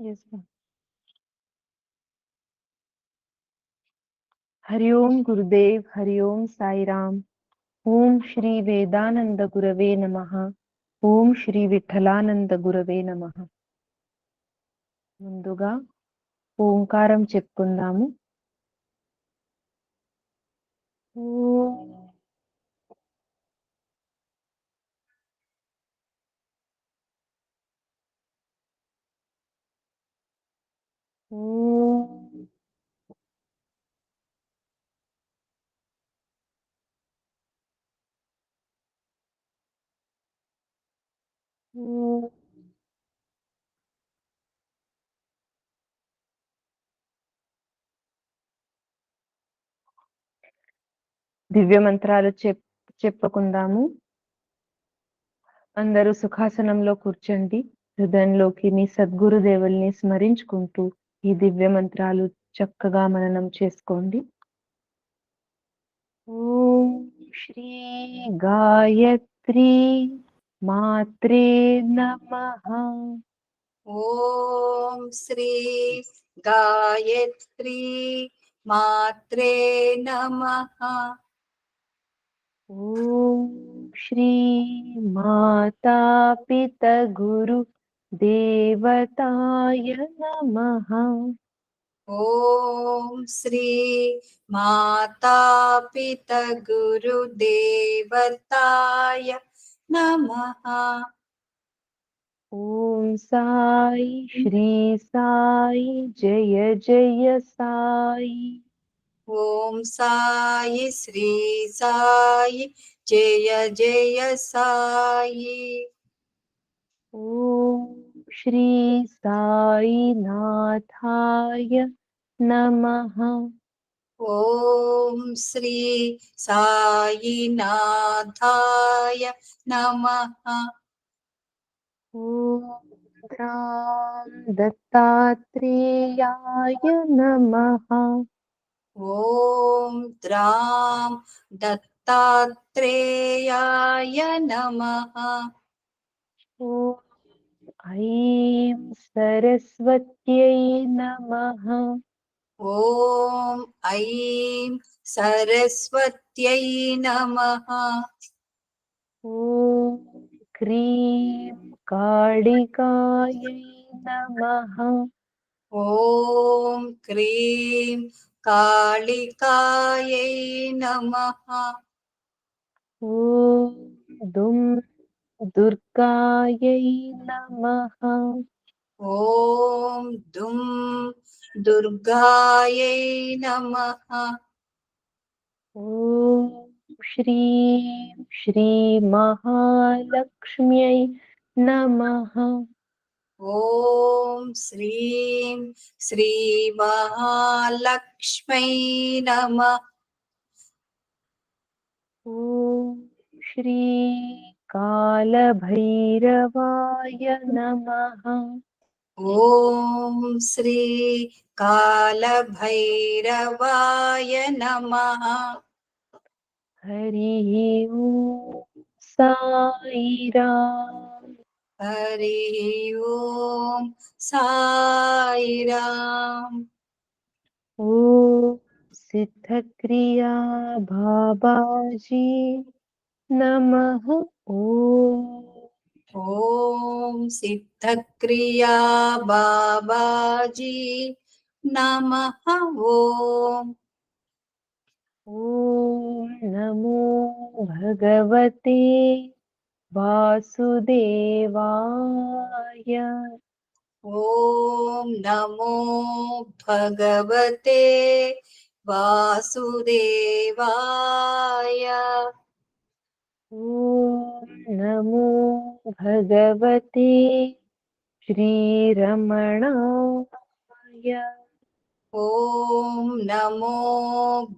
Yes, ma'am. Hari Om Gurudev, Hari Om Sai Ram. Om Shri Vedananda Gurave Namaha. Om Shri Vitthalananda Gurave Namaha. ముందుగా ఓంకారం చెప్పుకుందాము. ఓం ఓం ఓం దివ్య మంత్రాలు చెప్పుకుందాము. అందరూ సుఖాసనంలో కూర్చోండి. హృదయంలోకి మీ సద్గురుదేవుల్ని స్మరించుకుంటూ ఈ దివ్య మంత్రాలు చక్కగా మననం చేసుకోండి. ఓం శ్రీ గాయత్రి మాత్రే నమః. ఓం శ్రీ గాయత్రి మాత్రే నమః. ఓం శ్రీ మాతా పిత గురు దేవతాయ నమః. ఓం శ్రీ మాతా పిత గురు దేవతాయ నమః. ఓం సాయి శ్రీ సాయి జయ జయ సాయి. ఓం సాయి శ్రీ సాయి జయ జయ సాయి. ఓం శ్రీ సాయినాథాయ నమః. ఓం శ్రీ సాయినాథాయ నమః. ఓం రాం దత్తాత్రేయాయ నమః. ఓం ద్రాం దత్తాత్రేయాయ నమః. ఓం ఐం సరస్వత్యై నమః. ఓం ఐం సరస్వత్యై నమః. ఓం క్రీం కాళికాయై నమః. ఓం క్రీం కాళికాయై నమః. ఓం దుం దుర్గాయై నమః. ఓం దుం దుర్గాయై నమః. ఓం శ్రీం శ్రీ మహాలక్ష్మ్యై నమః. ఓం శ్రీం శ్రీ మహాలక్ష్మై నమః. ఓం శ్రీ కాలభైరవాయ నమః. ఓం శ్రీ కాలభైరవాయ నమః. హరి ఓం సాయిరామ్. హరి ఓం సాయిరామ్. ఓం సిద్ధక్రియా బాబాజీ నమః. ఓం ఓం సిద్ధక్రియా బాబాజీ నమః. ఓం ఓం నమో భగవతే వాసుదేవాయ. ఓం నమో భగవతే వాసుదేవాయ. ఓం నమో భగవతే శ్రీరమణాయ. ఓం నమో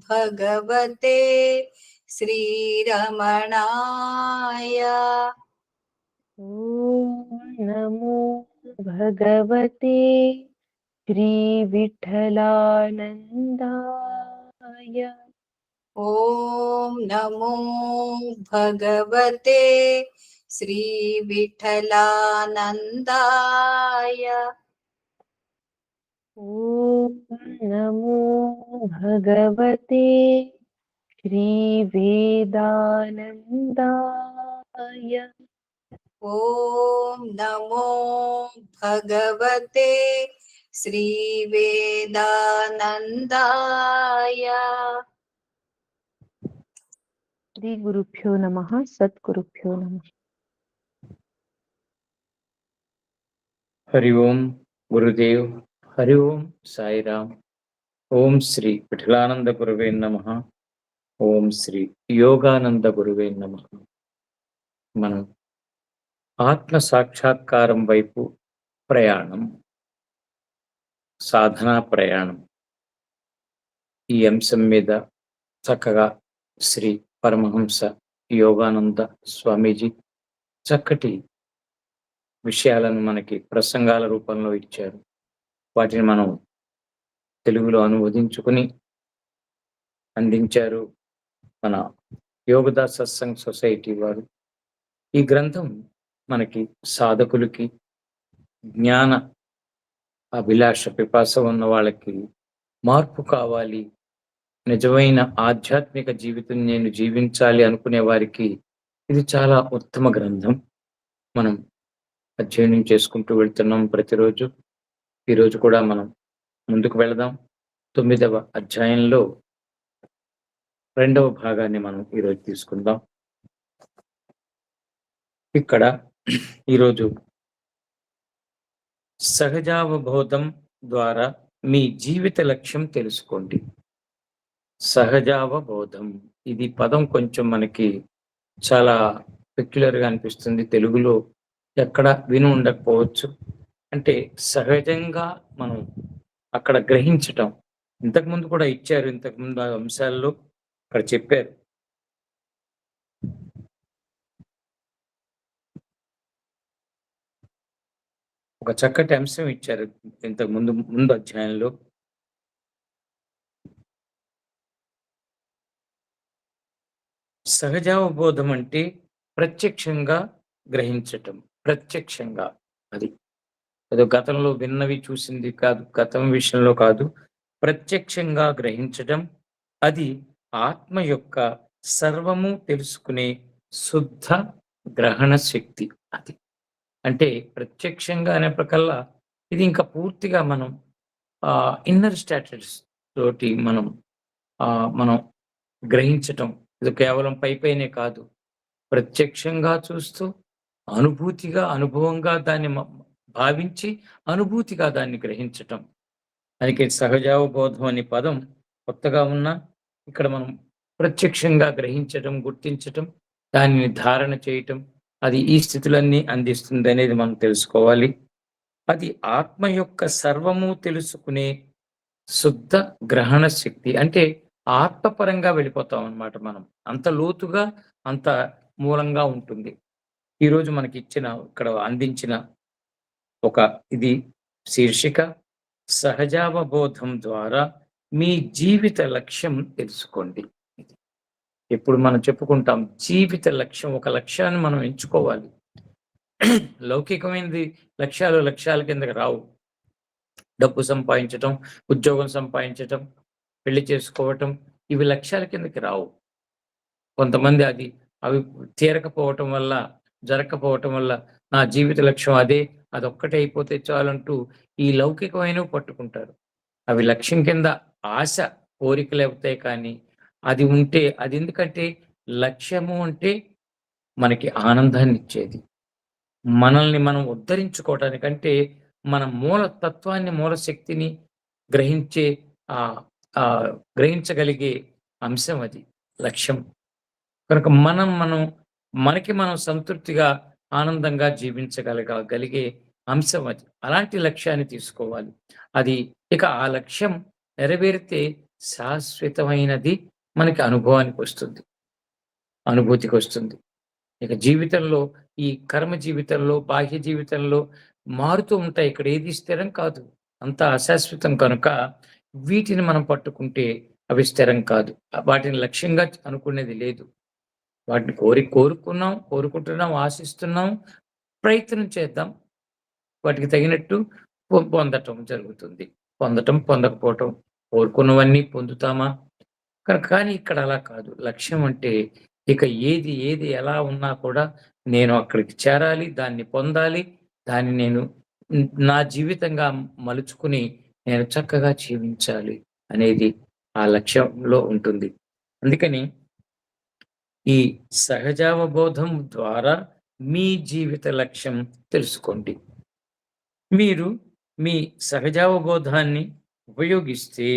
భగవతే శ్రీరమణాయ. ఓం నమో భగవతే శ్రీవిఠలానందాయ. ఓం నమో భగవతే శ్రీ విఠలానందాయ. ॐ नमो भगवते श्रीवेदानन्दाय। ॐ नमो भगवते श्रीवेदानन्दाय। श्रीगुरुभ्यो नमः, सद्गुरुभ्यो नमः। हरि ओम गुरुदेव। हरि ओम साईराम। ओम श्री विठलानंद गुरुवे नमः। ఓం శ్రీ యోగానంద గురువే నమః. మనం ఆత్మ సాక్షాత్కారం వైపు ప్రయాణం, సాధనా ప్రయాణం, ఈ అంశం మీద చక్కగా శ్రీ పరమహంస యోగానంద స్వామీజీ చక్కటి విషయాలను మనకి ప్రసంగాల రూపంలో ఇచ్చారు. వాటిని మనం తెలుగులో అనువదించుకుని అందించారు మన యోగదా సత్సంగ్ సొసైటీ వారు. ఈ గ్రంథం మనకి సాధకులకి, జ్ఞాన అభిలాష పిపాస ఉన్న వాళ్ళకి, మార్పు కావాలి, నిజమైన ఆధ్యాత్మిక జీవితం నేను జీవించాలి అనుకునే వారికి ఇది చాలా ఉత్తమ గ్రంథం. మనం అధ్యయనం చేసుకుంటూ వెళ్తున్నాం ప్రతిరోజు. ఈరోజు కూడా మనం ముందుకు వెళదాం. 9వ అధ్యాయంలో 2వ భాగాన్ని మనం ఈరోజు తీసుకుందాం. ఇక్కడ ఈరోజు సహజావబోధం ద్వారా మీ జీవిత లక్ష్యం తెలుసుకోండి. సహజావబోధం, ఇది పదం కొంచెం మనకి చాలా పెక్యులర్ గా అనిపిస్తుంది. తెలుగులో ఎక్కడ విని ఉండకపోవచ్చు. అంటే సహజంగా మనం అక్కడ గ్రహించటం. ఇంతకుముందు కూడా ఇచ్చారు, ఇంతకుముందు ఆ అంశాల్లో అక్కడ చెప్పారు. ఒక చక్కటి అంశం ఇచ్చారు ఇంతకు ముందు అధ్యాయంలో. సహజావబోధం అంటే ప్రత్యక్షంగా గ్రహించటం. ప్రత్యక్షంగా, అది ఏదో గతంలో విన్నవి చూసింది కాదు, గతం విషయంలో కాదు, ప్రత్యక్షంగా గ్రహించటం. అది ఆత్మ యొక్క సర్వము తెలుసుకునే శుద్ధ గ్రహణ శక్తి. అది అంటే ప్రత్యక్షంగా అనే ప్రకల్లా ఇది ఇంకా పూర్తిగా మనం ఇన్నర్ స్టాటస్ తోటి మనం మనం గ్రహించటం. ఇది కేవలం పైనే కాదు, ప్రత్యక్షంగా చూస్తూ అనుభూతిగా, అనుభవంగా దాన్ని భావించి అనుభూతిగా దాన్ని గ్రహించటం. అందుకే సహజావబోధం అనే పదం కొత్తగా ఉన్నా ఇక్కడ మనం ప్రత్యక్షంగా గ్రహించటం, గుర్తించటం, దానిని ధారణ చేయటం, అది ఈ స్థితులన్నీ అందిస్తుంది అనేది మనం తెలుసుకోవాలి. అది ఆత్మ యొక్క సర్వము తెలుసుకునే శుద్ధ గ్రహణ శక్తి. అంటే ఆత్మపరంగా వెళ్ళిపోతాం అన్నమాట. మనం అంత లోతుగా, అంత మూలంగా ఉంటుంది. ఈరోజు మనకి ఇచ్చిన, ఇక్కడ అందించిన ఒక ఇది శీర్షిక, సహజావబోధం ద్వారా మీ జీవిత లక్ష్యం తెలుసుకోండి. ఇప్పుడు మనం చెప్పుకుంటాం జీవిత లక్ష్యం. ఒక లక్ష్యాన్ని మనం ఎంచుకోవాలి. లౌకికమైనది లక్ష్యాల కిందకి రావు. డబ్బు సంపాదించటం, ఉద్యోగం సంపాదించటం, పెళ్లి చేసుకోవటం, ఇవి లక్ష్యాల కిందకి రావు. కొంతమంది అవి తీరకపోవటం వల్ల, జరగకపోవటం వల్ల నా జీవిత లక్ష్యం అదే, అదొక్కటే అయిపోతే చాలంటూ ఈ లౌకికమైనవి పట్టుకుంటారు. అవి లక్ష్యం కింద ఆశ, కోరికలు అవుతాయి. కానీ అది ఉంటే, అది ఎందుకంటే లక్ష్యము అంటే మనకి ఆనందాన్ని ఇచ్చేది, మనల్ని మనం ఉద్ధరించుకోవటానికంటే మన మూల తత్వాన్ని, మూల శక్తిని గ్రహించే గ్రహించగలిగే అంశం అది లక్ష్యం. కనుక మనకి మనం సంతృప్తిగా, ఆనందంగా జీవించగలిగే అంశం అది. అలాంటి లక్ష్యాన్ని తీసుకోవాలి. అది ఇక ఆ లక్ష్యం నెరవేరితే శాశ్వతమైనది మనకి అనుభవానికి వస్తుంది, అనుభూతికి వస్తుంది. ఇక జీవితంలో, ఈ కర్మ జీవితంలో, బాహ్య జీవితంలో మారుతూ ఉంటాయి. ఇక్కడ ఏది స్థిరం కాదు, అంతా అశాశ్వతం. కనుక వీటిని మనం పట్టుకుంటే అవి స్థిరం కాదు. వాటిని లక్ష్యంగా అనుకునేది లేదు. వాటిని కోరుకుంటున్నాం, ఆశిస్తున్నాం, ప్రయత్నం చేద్దాం, వాటికి తగినట్టు పొందటం జరుగుతుంది. పొందటం, పొందకపోవటం. కోరుకున్నవన్నీ పొందుతామా? కానీ ఇక్కడ అలా కాదు. లక్ష్యం అంటే ఇక ఏది ఎలా ఉన్నా కూడా నేను అక్కడికి చేరాలి, దాన్ని పొందాలి, దాన్ని నేను నా జీవితంగా మలుచుకుని నేను చక్కగా జీవించాలి అనేది ఆ లక్ష్యంలో ఉంటుంది. అందుకని ఈ సహజావబోధం ద్వారా మీ జీవిత లక్ష్యం తెలుసుకోండి. మీరు మీ సహజావబోధాన్ని ఉపయోగిస్తే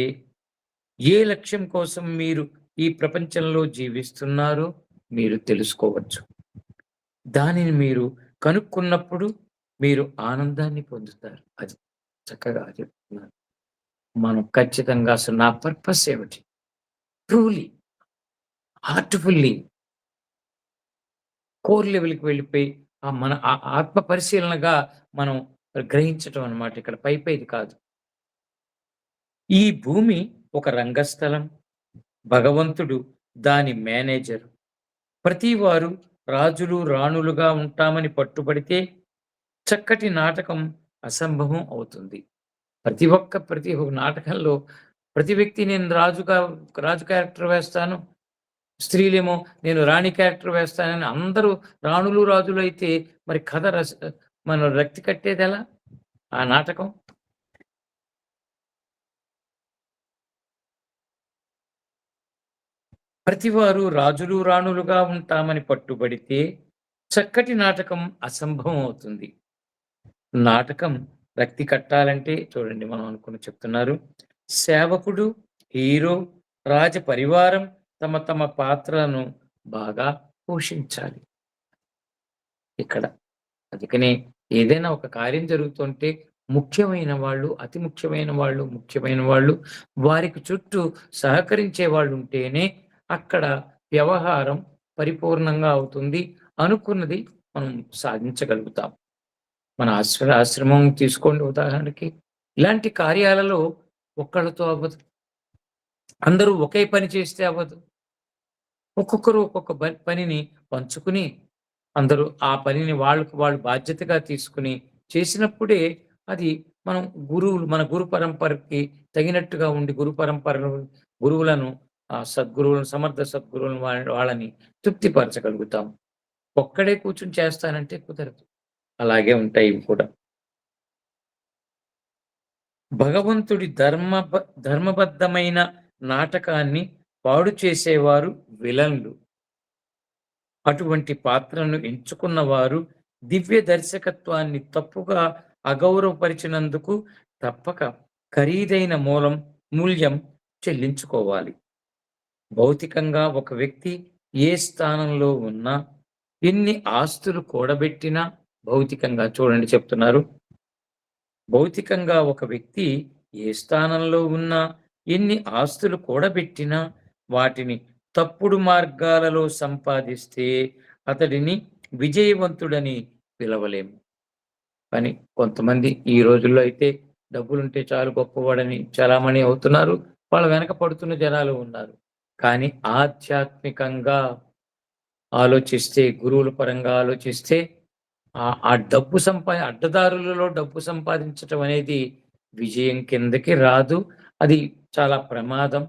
ఏ లక్ష్యం కోసం మీరు ఈ ప్రపంచంలో జీవిస్తున్నారో మీరు తెలుసుకోవచ్చు. దానిని మీరు కనుక్కున్నప్పుడు మీరు ఆనందాన్ని పొందుతారు. అది చక్కగా చెప్తున్నాను. మనం ఖచ్చితంగా అసలు నా పర్పస్ ఏమిటి? ట్రూలీ, హార్ట్‌ఫుల్లీ కోర్ లెవెల్‌కి వెళ్ళిపోయి మన ఆత్మ పరిశీలనగా మనం గ్రహించటం అన్నమాట. ఇక్కడ పైపైది కాదు. ఈ భూమి ఒక రంగస్థలం. భగవంతుడు దాని మేనేజర్. ప్రతివారు రాజులు, రాణులుగా ఉంటామని పట్టుబడితే చక్కటి నాటకం అసంభవం అవుతుంది. ప్రతి ఒక్క నాటకంలో ప్రతి వ్యక్తి నేను రాజు క్యారెక్టర్ వేస్తాను. స్త్రీలేమో నేను రాణి క్యారెక్టర్ వేస్తానని అందరూ రాణులు, రాజులు అయితే మరి కథ మనం రక్తి కట్టేదెలా? ఆ నాటకం. ప్రతివారు రాజులు, రాణులుగా ఉంటామని పట్టుబడితే చక్కటి నాటకం అసంభవం అవుతుంది. నాటకం రక్తి కట్టాలంటే చూడండి మనం అనుకుని చెప్తున్నారు. సేవకుడు, హీరో, రాజ పరివారం తమ తమ పాత్రలను బాగా పోషించాలి. ఇక్కడ అందుకనే ఏదైనా ఒక కార్యం జరుగుతుంటే ముఖ్యమైన వాళ్ళు, అతి ముఖ్యమైన వాళ్ళు, ముఖ్యమైన వాళ్ళు వారికి చుట్టూ సహకరించే వాళ్ళు ఉంటేనే అక్కడ వ్యవహారం పరిపూర్ణంగా అవుతుంది. అనుకున్నది మనం సాధించగలుగుతాం. మన ఆశ్రమం తీసుకోండి ఉదాహరణకి. ఇలాంటి కార్యాలలో ఒక్కళ్ళతో అవ్వదు. అందరూ ఒకే పని చేస్తే అవ్వదు. ఒక్కొక్కరు ఒక్కొక్క పనిని పంచుకుని అందరూ ఆ పనిని వాళ్ళకి వాళ్ళు బాధ్యతగా తీసుకుని చేసినప్పుడే అది మనం మన గురు పరంపరకి తగినట్టుగా ఉండి గురువులను సద్గురువులను సమర్థ సద్గురువులను వాళ్ళని తృప్తిపరచగలుగుతాం. ఒక్కడే కూర్చొని చేస్తానంటే కుదరదు. అలాగే ఉంటాయి ఇవి కూడా. భగవంతుడి ధర్మబద్ధమైన నాటకాన్ని పాడు చేసేవారు విలన్లు. అటువంటి పాత్రను ఎంచుకున్న వారు దివ్య దర్శకత్వాన్ని తప్పుగా అగౌరవపరిచినందుకు తప్పక ఖరీదైన మూల్యం చెల్లించుకోవాలి. భౌతికంగా ఒక వ్యక్తి ఏ స్థానంలో ఉన్నా, ఎన్ని ఆస్తులు కూడబెట్టినా భౌతికంగా చూడండి చెప్తున్నారు. భౌతికంగా ఒక వ్యక్తి ఏ స్థానంలో ఉన్నా, ఎన్ని ఆస్తులు కూడబెట్టినా వాటిని తప్పుడు మార్గాలలో సంపాదిస్తే అతడిని విజయవంతుడని పిలవలేము. కానీ కొంతమంది ఈ రోజుల్లో అయితే డబ్బులుంటే చాలు గొప్పవాడని చలామణి అవుతున్నారు. వాళ్ళ వెనక పడుతున్న జనాలు ఉన్నారు. కానీ ఆధ్యాత్మికంగా ఆలోచిస్తే, గురువుల పరంగా ఆలోచిస్తే ఆ డబ్బు అడ్డదారులలో డబ్బు సంపాదించటం అనేది విజయం కిందకి రాదు. అది చాలా ప్రమాదం.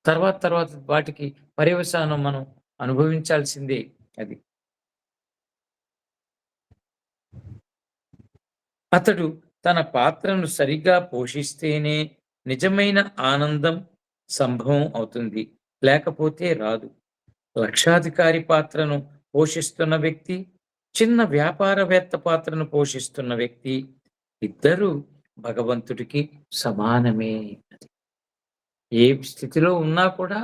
తర్వాత వాటికి పర్యవసానం మనం అనుభవించాల్సిందే అది. అతడు తన పాత్రను సరిగ్గా పోషిస్తేనే నిజమైన ఆనందం సంభవం అవుతుంది. లేకపోతే రాదు. లక్షాధికారి పాత్రను పోషిస్తున్న వ్యక్తి, చిన్న వ్యాపారవేత్త పాత్రను పోషిస్తున్న వ్యక్తి ఇద్దరూ భగవంతుడికి సమానమే. ఏ స్థితిలో ఉన్నా కూడా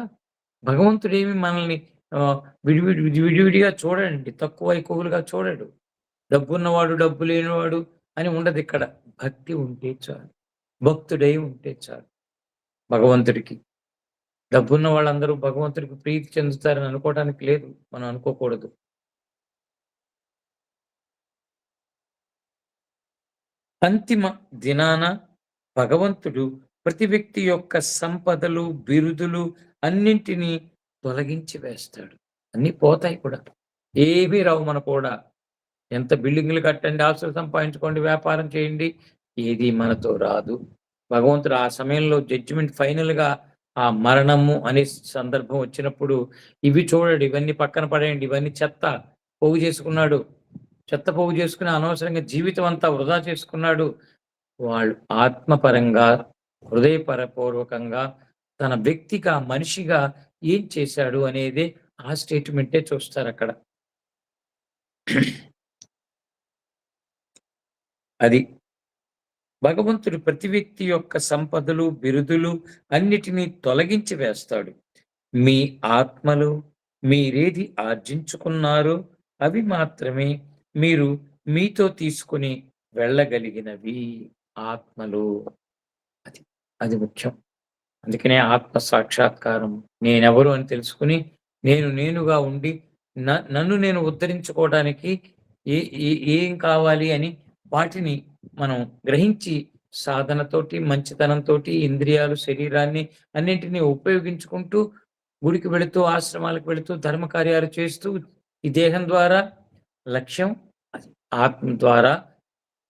భగవంతుడేమి మనల్ని విడివిడిగా చూడండి. తక్కువ ఎక్కువలుగా చూడడు. డబ్బున్నవాడు, డబ్బు లేనివాడు అని ఉండదు ఇక్కడ. భక్తి ఉంటే చాలు. భక్తుడై ఉంటే చాలు భగవంతుడికి. డబ్బున్న వాళ్ళందరూ భగవంతుడికి ప్రీతి చెందుతారని అనుకోవడానికి లేదు. మనం అనుకోకూడదు. అంతిమ దినాన భగవంతుడు ప్రతి వ్యక్తి యొక్క సంపదలు, బిరుదులు అన్నింటినీ తొలగించి వేస్తాడు. అన్నీ పోతాయి కూడా. ఏమీ రావు మన కూడా. ఎంత బిల్డింగ్లు కట్టండి, ఆస్తులు సంపాదించుకోండి, వ్యాపారం చేయండి, ఏది మనతో రాదు. భగవంతుడు ఆ సమయంలో జడ్జిమెంట్ ఫైనల్‌గా ఆ మరణము అనే సందర్భం వచ్చినప్పుడు, ఇవి చూడడు, ఇవన్నీ పక్కన పడేయండి, ఇవన్నీ చెత్త పోగు చేసుకున్నాడు. చెత్త పోగు చేసుకొని అనవసరంగా జీవితం అంతా వృధా చేసుకున్నాడు. వాళ్ళు ఆత్మపరంగా, పూర్వకంగా తన వ్యక్తిగా, మనిషిగా ఏం చేశాడు అనేదే ఆ స్టేట్‌మెంటే చూస్తారక్కడ. అది. భగవంతుడు ప్రతి వ్యక్తి యొక్క సంపదలు, బిరుదులు అన్నిటినీ తొలగించి వేస్తాడు. మీ ఆత్మలు మీరేది ఆర్జించుకున్నారో అవి మాత్రమే మీరు మీతో తీసుకొని వెళ్ళగలిగినవి ఆత్మలు. అది. అది ముఖ్యం. అందుకనే ఆత్మ సాక్షాత్కారం. నేనెవరు అని తెలుసుకొని, నేను నేనుగా ఉండి, నన్ను నేను ఉద్ధరించుకోవడానికి ఏ ఏ ఏం కావాలి అని వాటిని మనం గ్రహించి సాధనతోటి, మంచితనంతోటి ఇంద్రియాలు, శరీరాన్ని అన్నింటిని ఉపయోగించుకుంటూ గుడికి వెళుతూ, ఆశ్రమాలకు వెళుతూ, ధర్మ కార్యాలు చేస్తూ, ఈ దేహం ద్వారా లక్ష్యం అది. ఆత్మ ద్వారా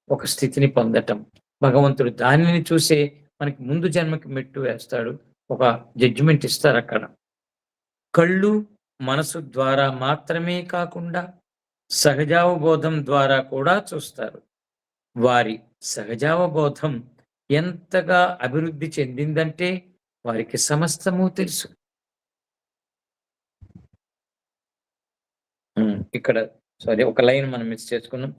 ఒక స్థితిని పొందటం. భగవంతుడు దానిని చూసే మనకి ముందు జన్మకి మెట్టు వేస్తాడు. ఒక జడ్జిమెంట్ ఇస్తారక్కడ. కళ్ళు, మనసు ద్వారా మాత్రమే కాకుండా సహజావబోధం ద్వారా కూడా చూస్తారు. వారి సహజావబోధం ఎంతగా అభివృద్ధి చెందిందంటే వారికి సమస్తము తెలుసు. ఇక్కడ సారీ, ఒక లైన్ మనం మిస్ చేసుకున్నాం.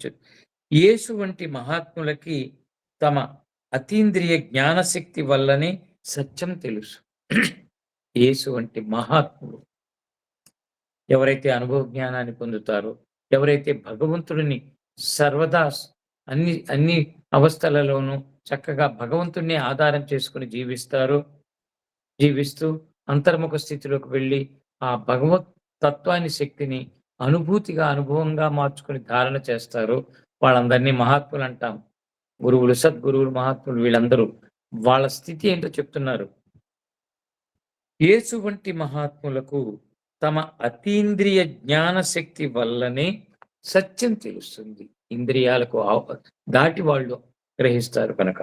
యేసు వంటి మహాత్ములకి తమ అతీంద్రియ జ్ఞానశక్తి వల్లనే సత్యం తెలుసు. యేసు వంటి మహాత్ములు ఎవరైతే అనుభవ జ్ఞానాన్ని పొందుతారో, ఎవరైతే భగవంతుడిని సర్వదా అన్ని అన్ని అవస్థలలోనూ చక్కగా భగవంతుడిని ఆధారం చేసుకుని జీవిస్తూ అంతర్ముఖ స్థితిలోకి వెళ్ళి ఆ భగవత్ తత్వాన్ని, శక్తిని అనుభూతిగా, అనుభవంగా మార్చుకుని ధారణ చేస్తారో వాళ్ళందరినీ మహాత్ములు అంటాం. గురువులు, సద్గురువులు, మహాత్ములు వీళ్ళందరూ వాళ్ళ స్థితి ఏంటో చెప్తున్నారు. యేసు వంటి మహాత్ములకు తమ అతీంద్రియ జ్ఞాన శక్తి వల్లనే సత్యం తెలుస్తుంది. ఇంద్రియాలకు దాటి వాళ్ళు గ్రహిస్తారు కనుక.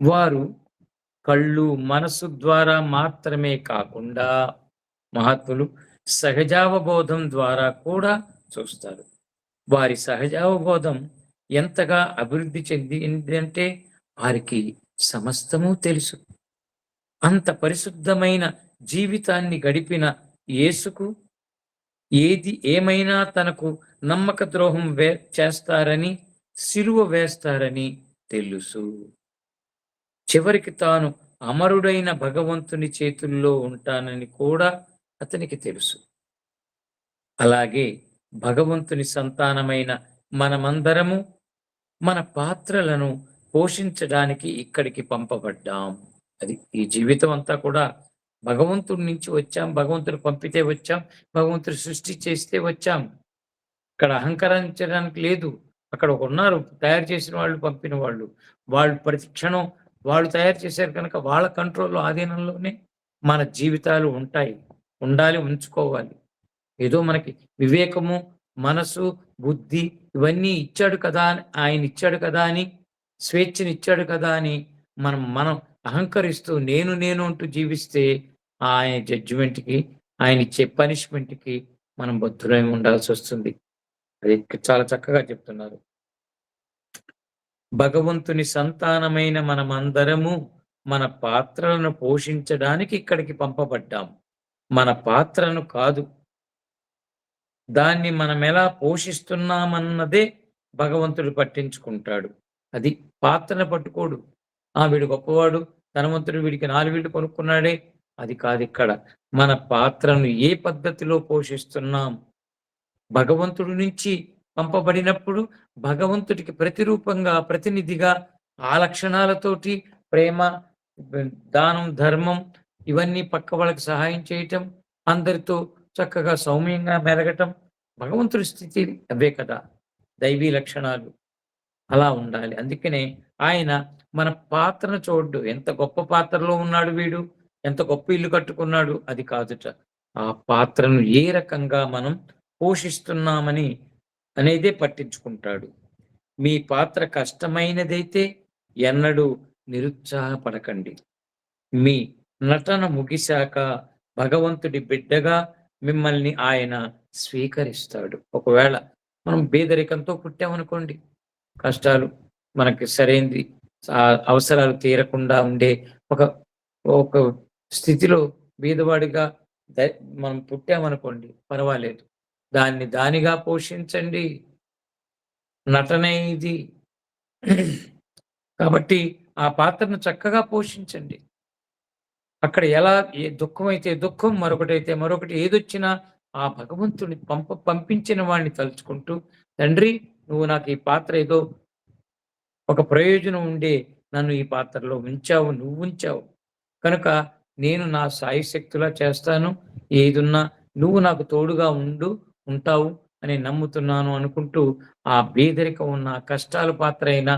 వారు కళ్ళు, మనసు ద్వారా మాత్రమే కాకుండా మహాత్ములు సహజావబోధం ద్వారా కూడా చూస్తారు. వారి సహజావబోధం ఎంతగా అభివృద్ధి చెందింది అంటే వారికి సమస్తము తెలుసు. అంత పరిశుద్ధమైన జీవితాన్ని గడిపిన యేసుకు ఏమైనా తనకు నమ్మక ద్రోహం చేస్తారని, సిలువ వేస్తారని తెలుసు. చివరికి తాను అమరుడైన భగవంతుని చేతుల్లో ఉంటానని కూడా అతనికి తెలుసు. అలాగే భగవంతుని సంతానమైన మనమందరము మన పాత్రలను పోషించడానికి ఇక్కడికి పంపబడ్డాం. అది ఈ జీవితం అంతా కూడా భగవంతుడి నుంచి వచ్చాం, భగవంతుడు పంపితే వచ్చాం, భగవంతుడు సృష్టి చేస్తే వచ్చాం. ఇక్కడ అహంకరించడానికి లేదు. అక్కడ ఉన్నారు తయారు చేసిన వాళ్ళు, పంపిన వాళ్ళు. వాళ్ళు ప్రతి క్షణం వాళ్ళు తయారు చేశారు కనుక వాళ్ళ కంట్రోల్‌లో, ఆధీనంలోనే మన జీవితాలు ఉంటాయి. ఉండాలి, ఉంచుకోవాలి. ఏదో మనకి వివేకము, మనసు, బుద్ధి ఇవన్నీ ఇచ్చాడు కదా అని, ఆయన ఇచ్చాడు కదా అని, స్వేచ్ఛనిచ్చాడు కదా అని మనం అహంకరిస్తూ నేను అంటూ జీవిస్తే ఆయన జడ్జిమెంట్‌కి, ఆయన ఇచ్చే పనిష్మెంట్‌కి మనం బద్ధులై ఉండాల్సొస్తుంది. అది చాలా చక్కగా చెప్తున్నారు. భగవంతుని సంతానమైన మనమందరము మన పాత్రలను పోషించడానికి ఇక్కడికి పంపబడ్డాం. మన పాత్రను కాదు. దాన్ని మనమెలా పోషిస్తున్నామన్నదే భగవంతుడు పట్టించుకుంటాడు. అది పాత్రను పట్టుకోడు. వీడు గొప్పవాడు, ధనవంతుడు, వీడికి 4 ఇళ్ళు కొనుక్కున్నాడే, అది కాదిక్కడ. మన పాత్రను ఏ పద్ధతిలో పోషిస్తున్నాం. భగవంతుడి నుంచి పంపబడినప్పుడు భగవంతుడికి ప్రతిరూపంగా, ప్రతినిధిగా ఆ లక్షణాలతోటి ప్రేమ, దానం, ధర్మం ఇవన్నీ పక్క వాళ్ళకి సహాయం చేయటం, అందరితో చక్కగా సౌమ్యంగా మెలగటం భగవంతుడి స్థితి అవే కదా, దైవీ లక్షణాలు. అలా ఉండాలి. అందుకనే ఆయన మన పాత్రను చూడ్డు. ఎంత గొప్ప పాత్రలో ఉన్నాడు వీడు, ఎంత గొప్ప ఇల్లు కట్టుకున్నాడు, అది కాదుట. ఆ పాత్రను ఏ రకంగా మనం పోషిస్తున్నామని అనేదే పట్టించుకుంటాడు. మీ పాత్ర కష్టమైనదైతే ఎన్నడూ నిరుత్సాహపడకండి. మీ నటన ముగిశాక భగవంతుడి బిడ్డగా మిమ్మల్ని ఆయన స్వీకరిస్తాడు. ఒకవేళ మనం పేదరికంతో పుట్టామనుకోండి, కష్టాలు మనకి సరైంది అవసరాలు తీరకుండా ఉండే ఒక ఒక స్థితిలో బీదవాడిగా ద మనం పుట్టామనుకోండి పర్వాలేదు. దాన్ని దానిగా పోషించండి. నటనే ఇది. కాబట్టి ఆ పాత్రను చక్కగా పోషించండి. అక్కడ ఎలా ఏ దుఃఖమైతే దుఃఖం, మరొకటైతే మరొకటి ఏదొచ్చినా ఆ భగవంతుడిని పంపించిన వాడిని తలుచుకుంటూ, తండ్రి నువ్వు నాకు ఈ పాత్ర ఏదో ఒక ప్రయోజనం ఉండే నన్ను ఈ పాత్రలో ఉంచావు, నువ్వుంచావు. కనుక నేను నా శాయశక్తులా చేస్తాను. ఏదున్నా నువ్వు నాకు తోడుగా ఉంటావు అని నమ్ముతున్నాను అనుకుంటూ, ఆ పేదరికం ఉన్న, కష్టాల పాత్ర అయినా,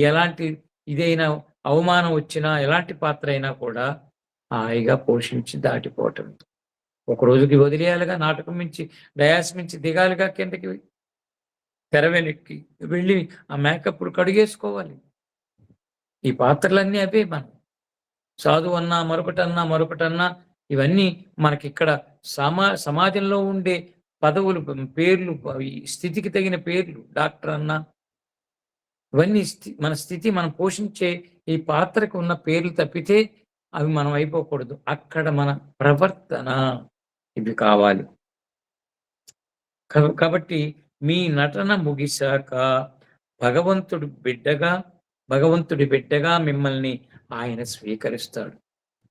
ఎలాంటి ఇదైనా అవమానం వచ్చినా, ఎలాంటి పాత్ర అయినా కూడా హాయిగా పోషించి దాటిపోవటం. ఒక రోజుకి వదిలేయాలిగా, నాటకం మించి డయాస్ మించి దిగాలిగా కిందకి, తెర వెనక్కి వెళ్ళి ఆ మేకప్‌లు కడిగేసుకోవాలి. ఈ పాత్రలన్నీ అవే మనం. సాధువన్నా, మరొకటన్నా ఇవన్నీ మనకిక్కడ సమాజంలో ఉండే పదవులు, పేర్లు, ఈ స్థితికి తగిన పేర్లు. డాక్టర్ అన్నా ఇవన్నీ మన స్థితి, మనం పోషించే ఈ పాత్రకు ఉన్న పేర్లు తప్పితే అవి మనం అయిపోకూడదు. అక్కడ మన ప్రవర్తన ఇవి కావాలి. కాబట్టి మీ నటన ముగిశాక భగవంతుడి బిడ్డగా మిమ్మల్ని ఆయన స్వీకరిస్తాడు.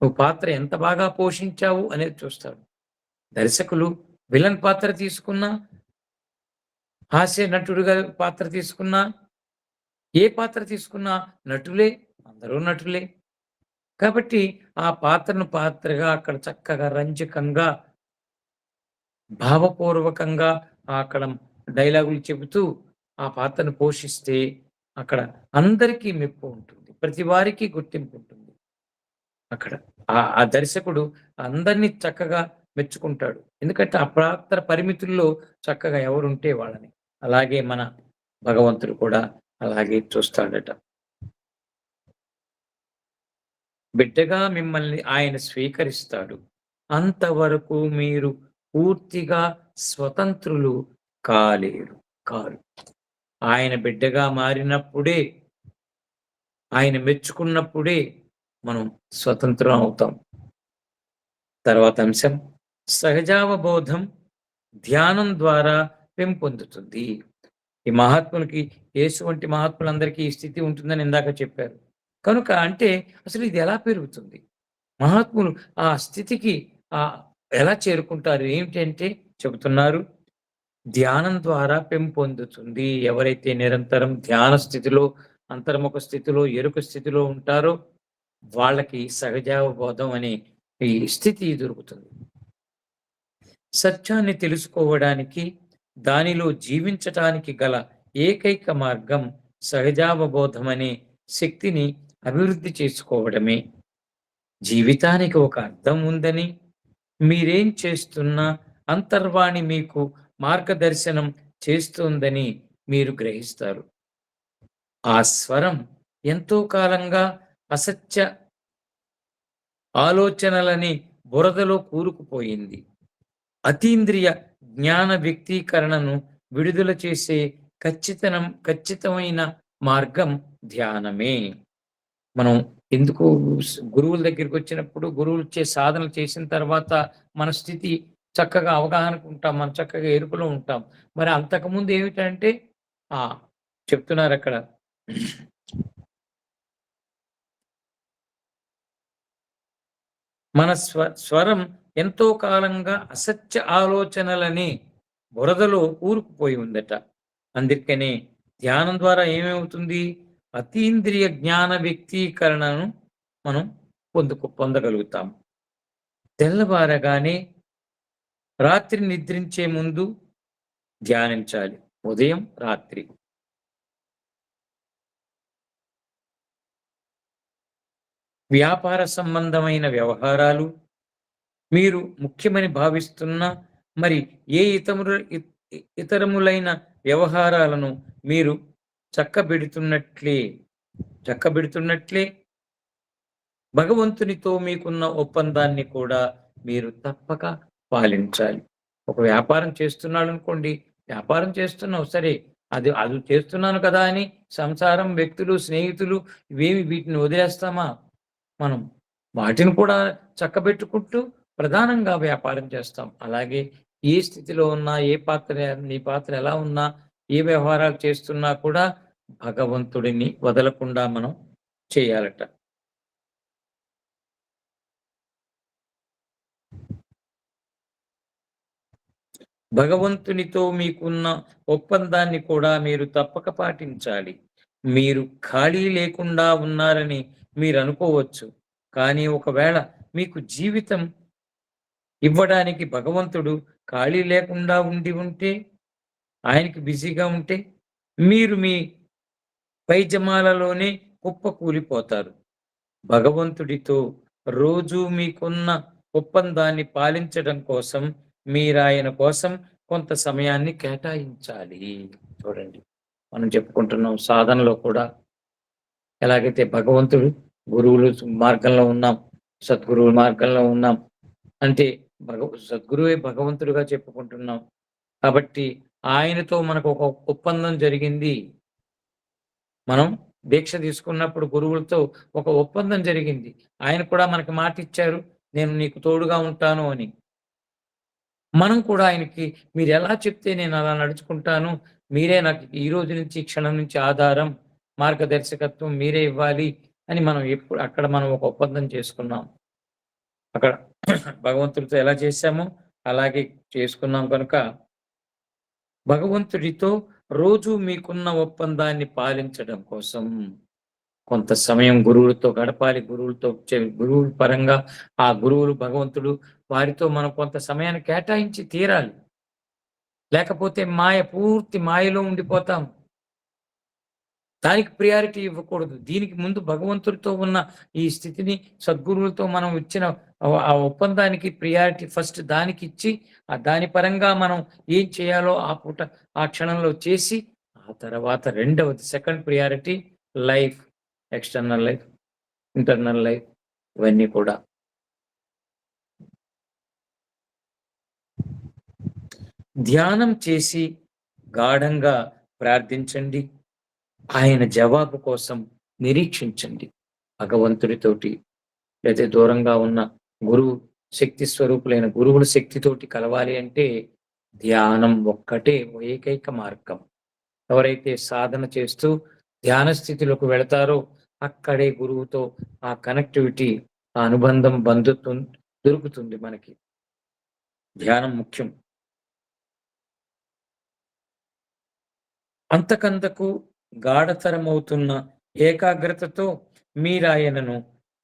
నువ్వు పాత్ర ఎంత బాగా పోషించావు అనేది చూస్తాడు. దర్శకులు విలన్ పాత్ర తీసుకున్నా, హాస్య నటుడుగా పాత్ర తీసుకున్నా, ఏ పాత్ర తీసుకున్నా నటులే, అందరూ నటులే. కాబట్టి ఆ పాత్రగా అక్కడ చక్కగా రంజకంగా, భావపూర్వకంగా అక్కడ డైలాగులు చెబుతూ ఆ పాత్రను పోషిస్తే అక్కడ అందరికీ మెప్పు ఉంటుంది. ప్రతి వారికి గుర్తింపు ఉంటుంది. అక్కడ ఆ దర్శకుడు అందరినీ చక్కగా మెచ్చుకుంటాడు. ఎందుకంటే ఆ పాత్ర పరిమితుల్లో చక్కగా ఎవరుంటే వాళ్ళని. అలాగే మన భగవంతుడు కూడా అలాగే చూస్తాడట. బిడ్డగా మిమ్మల్ని ఆయన స్వీకరిస్తాడు. అంతవరకు మీరు పూర్తిగా స్వతంత్రులు కారు. ఆయన బిడ్డగా మారినప్పుడే, ఆయన మెచ్చుకున్నప్పుడే మనం స్వతంత్రం అవుతాం. తర్వాత అంశం, సహజావబోధం ధ్యానం ద్వారా పెంపొందుతుంది. ఈ మహాత్ములకి, యేసు వంటి మహాత్ములందరికీ ఈ స్థితి ఉంటుందని ఇందాక చెప్పారు. కనుక అంటే అసలు ఇది ఎలా పెరుగుతుంది? మహాత్ములు ఆ స్థితికి ఎలా చేరుకుంటారు? ఏమిటంటే చెబుతున్నారు, ధ్యానం ద్వారా పెంపొందుతుంది. ఎవరైతే నిరంతరం ధ్యాన స్థితిలో, అంతర్ముఖ స్థితిలో, ఎరుక స్థితిలో ఉంటారో వాళ్ళకి సహజావబోధం అనే ఈ స్థితి దొరుకుతుంది. సత్యాన్ని తెలుసుకోవడానికి, దానిలో జీవించటానికి గల ఏకైక మార్గం సహజావబోధం అనే శక్తిని అభివృద్ధి చేసుకోవడమే. జీవితానికి ఒక అర్థం ఉందని, మీరేం చేస్తున్నా అంతర్వాణి మీకు మార్గదర్శనం చేస్తుందని మీరు గ్రహిస్తారు. ఆ స్వరం ఎంతో కాలంగా అసత్య ఆలోచనలని బురదలో కూరుకుపోయింది. అతీంద్రియ జ్ఞాన వ్యక్తీకరణను విడుదల చేసే ఖచ్చితమైన మార్గం ధ్యానమే. మనం ఎందుకు గురువుల దగ్గరికి వచ్చినప్పుడు, గురువులు సాధనలు చేసిన తర్వాత మన స్థితి చక్కగా అవగాహనకు ఉంటాం, మనం చక్కగా ఎరుకలో ఉంటాం. మరి అంతకుముందు ఏమిటంటే చెప్తున్నారు అక్కడ, మన స్వరం ఎంతో కాలంగా అసత్య ఆలోచనలని బురదలో కూరుకుపోయి ఉందట. అందుకనే ధ్యానం ద్వారా ఏమవుతుంది? అతీంద్రియ జ్ఞాన వ్యక్తీకరణను మనం పొందగలుగుతాం. తెల్లవారగానే, రాత్రి నిద్రించే ముందు ధ్యానించాలి. ఉదయం, రాత్రి. వ్యాపార సంబంధమైన వ్యవహారాలు, మీరు ముఖ్యమని భావిస్తున్న మరి ఏ ఇతరములైన వ్యవహారాలను మీరు చక్కబెడుతున్నట్లే భగవంతునితో మీకున్న ఒప్పందాన్ని కూడా మీరు తప్పక పాలించాలి. ఒక వ్యాపారం చేస్తున్నాడు అనుకోండి, వ్యాపారం చేస్తున్నావు సరే, అది అది చేస్తున్నాను కదా అని సంసారం, వ్యక్తులు, స్నేహితులు ఇవేమి వీటిని వదిలేస్తామా మనం? వాటిని కూడా చక్కబెట్టుకుంటూ ప్రధానంగా వ్యాపారం చేస్తాం. అలాగే ఏ స్థితిలో ఉన్నా, నీ పాత్ర ఎలా ఉన్నా, ఏ వ్యవహారాలు చేస్తున్నా కూడా భగవంతుడిని వదలకుండా మనం చేయాలట. భగవంతునితో మీకున్న ఒప్పందాన్ని కూడా మీరు తప్పక పాటించాలి. మీరు ఖాళీ లేకుండా ఉన్నారని మీరనుకోవచ్చు. కానీ ఒకవేళ మీకు జీవితం ఇవ్వడానికి భగవంతుడు ఖాళీ లేకుండా ఉంటే, ఆయనకి బిజీగా ఉంటే, మీరు మీ పైజమాలలోనే కుప్పకూలిపోతారు. భగవంతుడితో రోజూ మీకున్న ఒప్పందాన్ని పాలించడం కోసం మీరాయన కోసం కొంత సమయాన్ని కేటాయించాలి. చూడండి, మనం చెప్పుకుంటున్నాం సాధనలో కూడా ఎలాగైతే భగవంతుడు గురువులు మార్గంలో ఉన్నాం, సద్గురువుల మార్గంలో ఉన్నాం అంటే సద్గురువే భగవంతుడిగా చెప్పుకుంటున్నాం. కాబట్టి ఆయనతో మనకు ఒక ఒప్పందం జరిగింది. మనం దీక్ష తీసుకున్నప్పుడు గురువులతో ఒక ఒప్పందం జరిగింది. ఆయన కూడా మనకి మాట ఇచ్చారు, నేను నీకు తోడుగా ఉంటాను అని. మనం కూడా ఆయనకి మీరు ఎలా చెప్తే నేను అలా నడుచుకుంటాను, మీరే నాకు ఈ రోజు నుంచి, క్షణం నుంచి ఆధారం, మార్గదర్శకత్వం మీరే ఇవ్వాలి అని మనం అక్కడ మనం ఒక ఒప్పందం చేసుకున్నాం. అక్కడ భగవంతుడితో ఎలా చేశామో అలాగే చేసుకున్నాం కనుక భగవంతుడితో రోజు మీకున్న ఒప్పందాన్ని పాలించడం కోసం కొంత సమయం గురువులతో గడపాలి. గురువుల పరంగా ఆ గురువులు భగవంతుడు వారితో మనం కొంత సమయాన్ని కేటాయించి తీరాలి. లేకపోతే పూర్తి మాయలో ఉండిపోతాం. దానికి ప్రియారిటీ ఇవ్వకూడదు. దీనికి ముందు భగవంతుడితో ఉన్న ఈ స్థితిని సద్గురువులతో మనం ఇచ్చిన ఆ ఒప్పందానికి ప్రియారిటీ ఫస్ట్ దానికి ఇచ్చి, దాని పరంగా మనం ఏం చేయాలో ఆ పూట ఆ క్షణంలో చేసి, ఆ తర్వాత రెండవది second priority life, external life, internal life ఇవన్నీ కూడా. ధ్యానం చేసి గాఢంగా ప్రార్థించండి. ఆయన జవాబు కోసం నిరీక్షించండి. భగవంతుడితోటి లేదా దూరంగా ఉన్న గురువు శక్తి స్వరూపులైన గురువుల శక్తితోటి కలవాలి అంటే ధ్యానం ఒక్కటే ఏకైక మార్గం. ఎవరైతే సాధన చేస్తూ ధ్యాన స్థితిలోకి వెళతారో అక్కడే గురువుతో ఆ కనెక్టివిటీ, ఆ అనుబంధం, బంధుత్వం దొరుకుతుంది మనకి. ధ్యానం ముఖ్యం. అంతకంతకు గాఢతరమవుతున్న ఏకాగ్రతతో మీరాయనను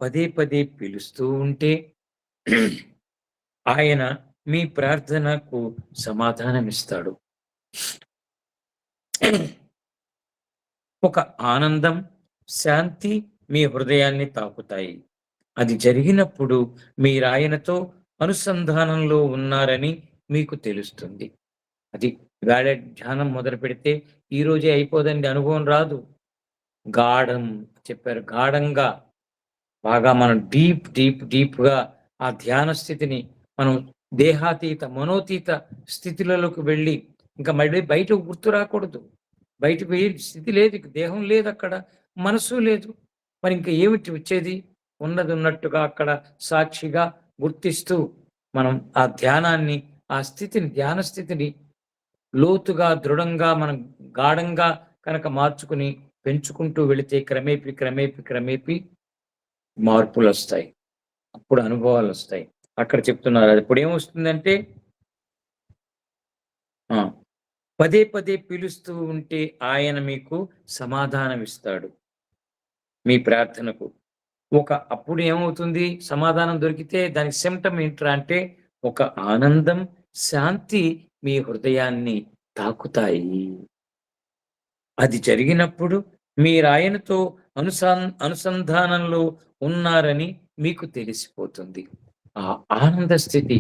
పదే పదే పిలుస్తూ ఉంటే ఆయన మీ ప్రార్థనకు సమాధానమిస్తాడు. ఒక ఆనందం, శాంతి మీ హృదయాన్ని తాకుతాయి. అది జరిగినప్పుడు మీరాయనతో అనుసంధానంలో ఉన్నారని మీకు తెలుస్తుంది. అది గాఢ ధ్యానం మొదలు పెడితే ఈ రోజే అయిపోదండి, అనుభవం రాదు. గాఢం చెప్పారు, గాఢంగా బాగా మనం డీప్గా ఆ ధ్యాన స్థితిని మనం దేహాతీత, మనోతీత స్థితులలోకి వెళ్ళి ఇంకా మళ్ళీ బయట గుర్తు రాకూడదు. బయటకు పోయే స్థితి లేదు, దేహం లేదు, అక్కడ మనసు లేదు. మరి ఇంకా ఏమిటి వచ్చేది? ఉన్నది ఉన్నట్టుగా అక్కడ సాక్షిగా గుర్తిస్తూ మనం ఆ ధ్యానాన్ని, ఆ స్థితిని, ధ్యాన స్థితిని లోతుగా, దృఢంగా, మనం గాఢంగా కనుక మార్చుకుని పెంచుకుంటూ వెళితే క్రమేపీ మార్పులు వస్తాయి. అప్పుడు అనుభవాలు వస్తాయి. అక్కడ చెప్తున్నారు. అది ఇప్పుడు ఏమొస్తుందంటే పదే పదే పిలుస్తూ ఉంటే ఆయన మీకు సమాధానం ఇస్తాడు. మీ ప్రార్థనకు అప్పుడు ఏమవుతుంది? సమాధానం దొరికితే దానికి సిమ్టమ్ ఏంట్రా అంటే ఒక ఆనందం, శాంతి మీ హృదయాన్ని తాకుతాయి. అది జరిగినప్పుడు మీరాయనతో అనుసంధానంలో ఉన్నారని మీకు తెలిసిపోతుంది. ఆ ఆనంద స్థితి,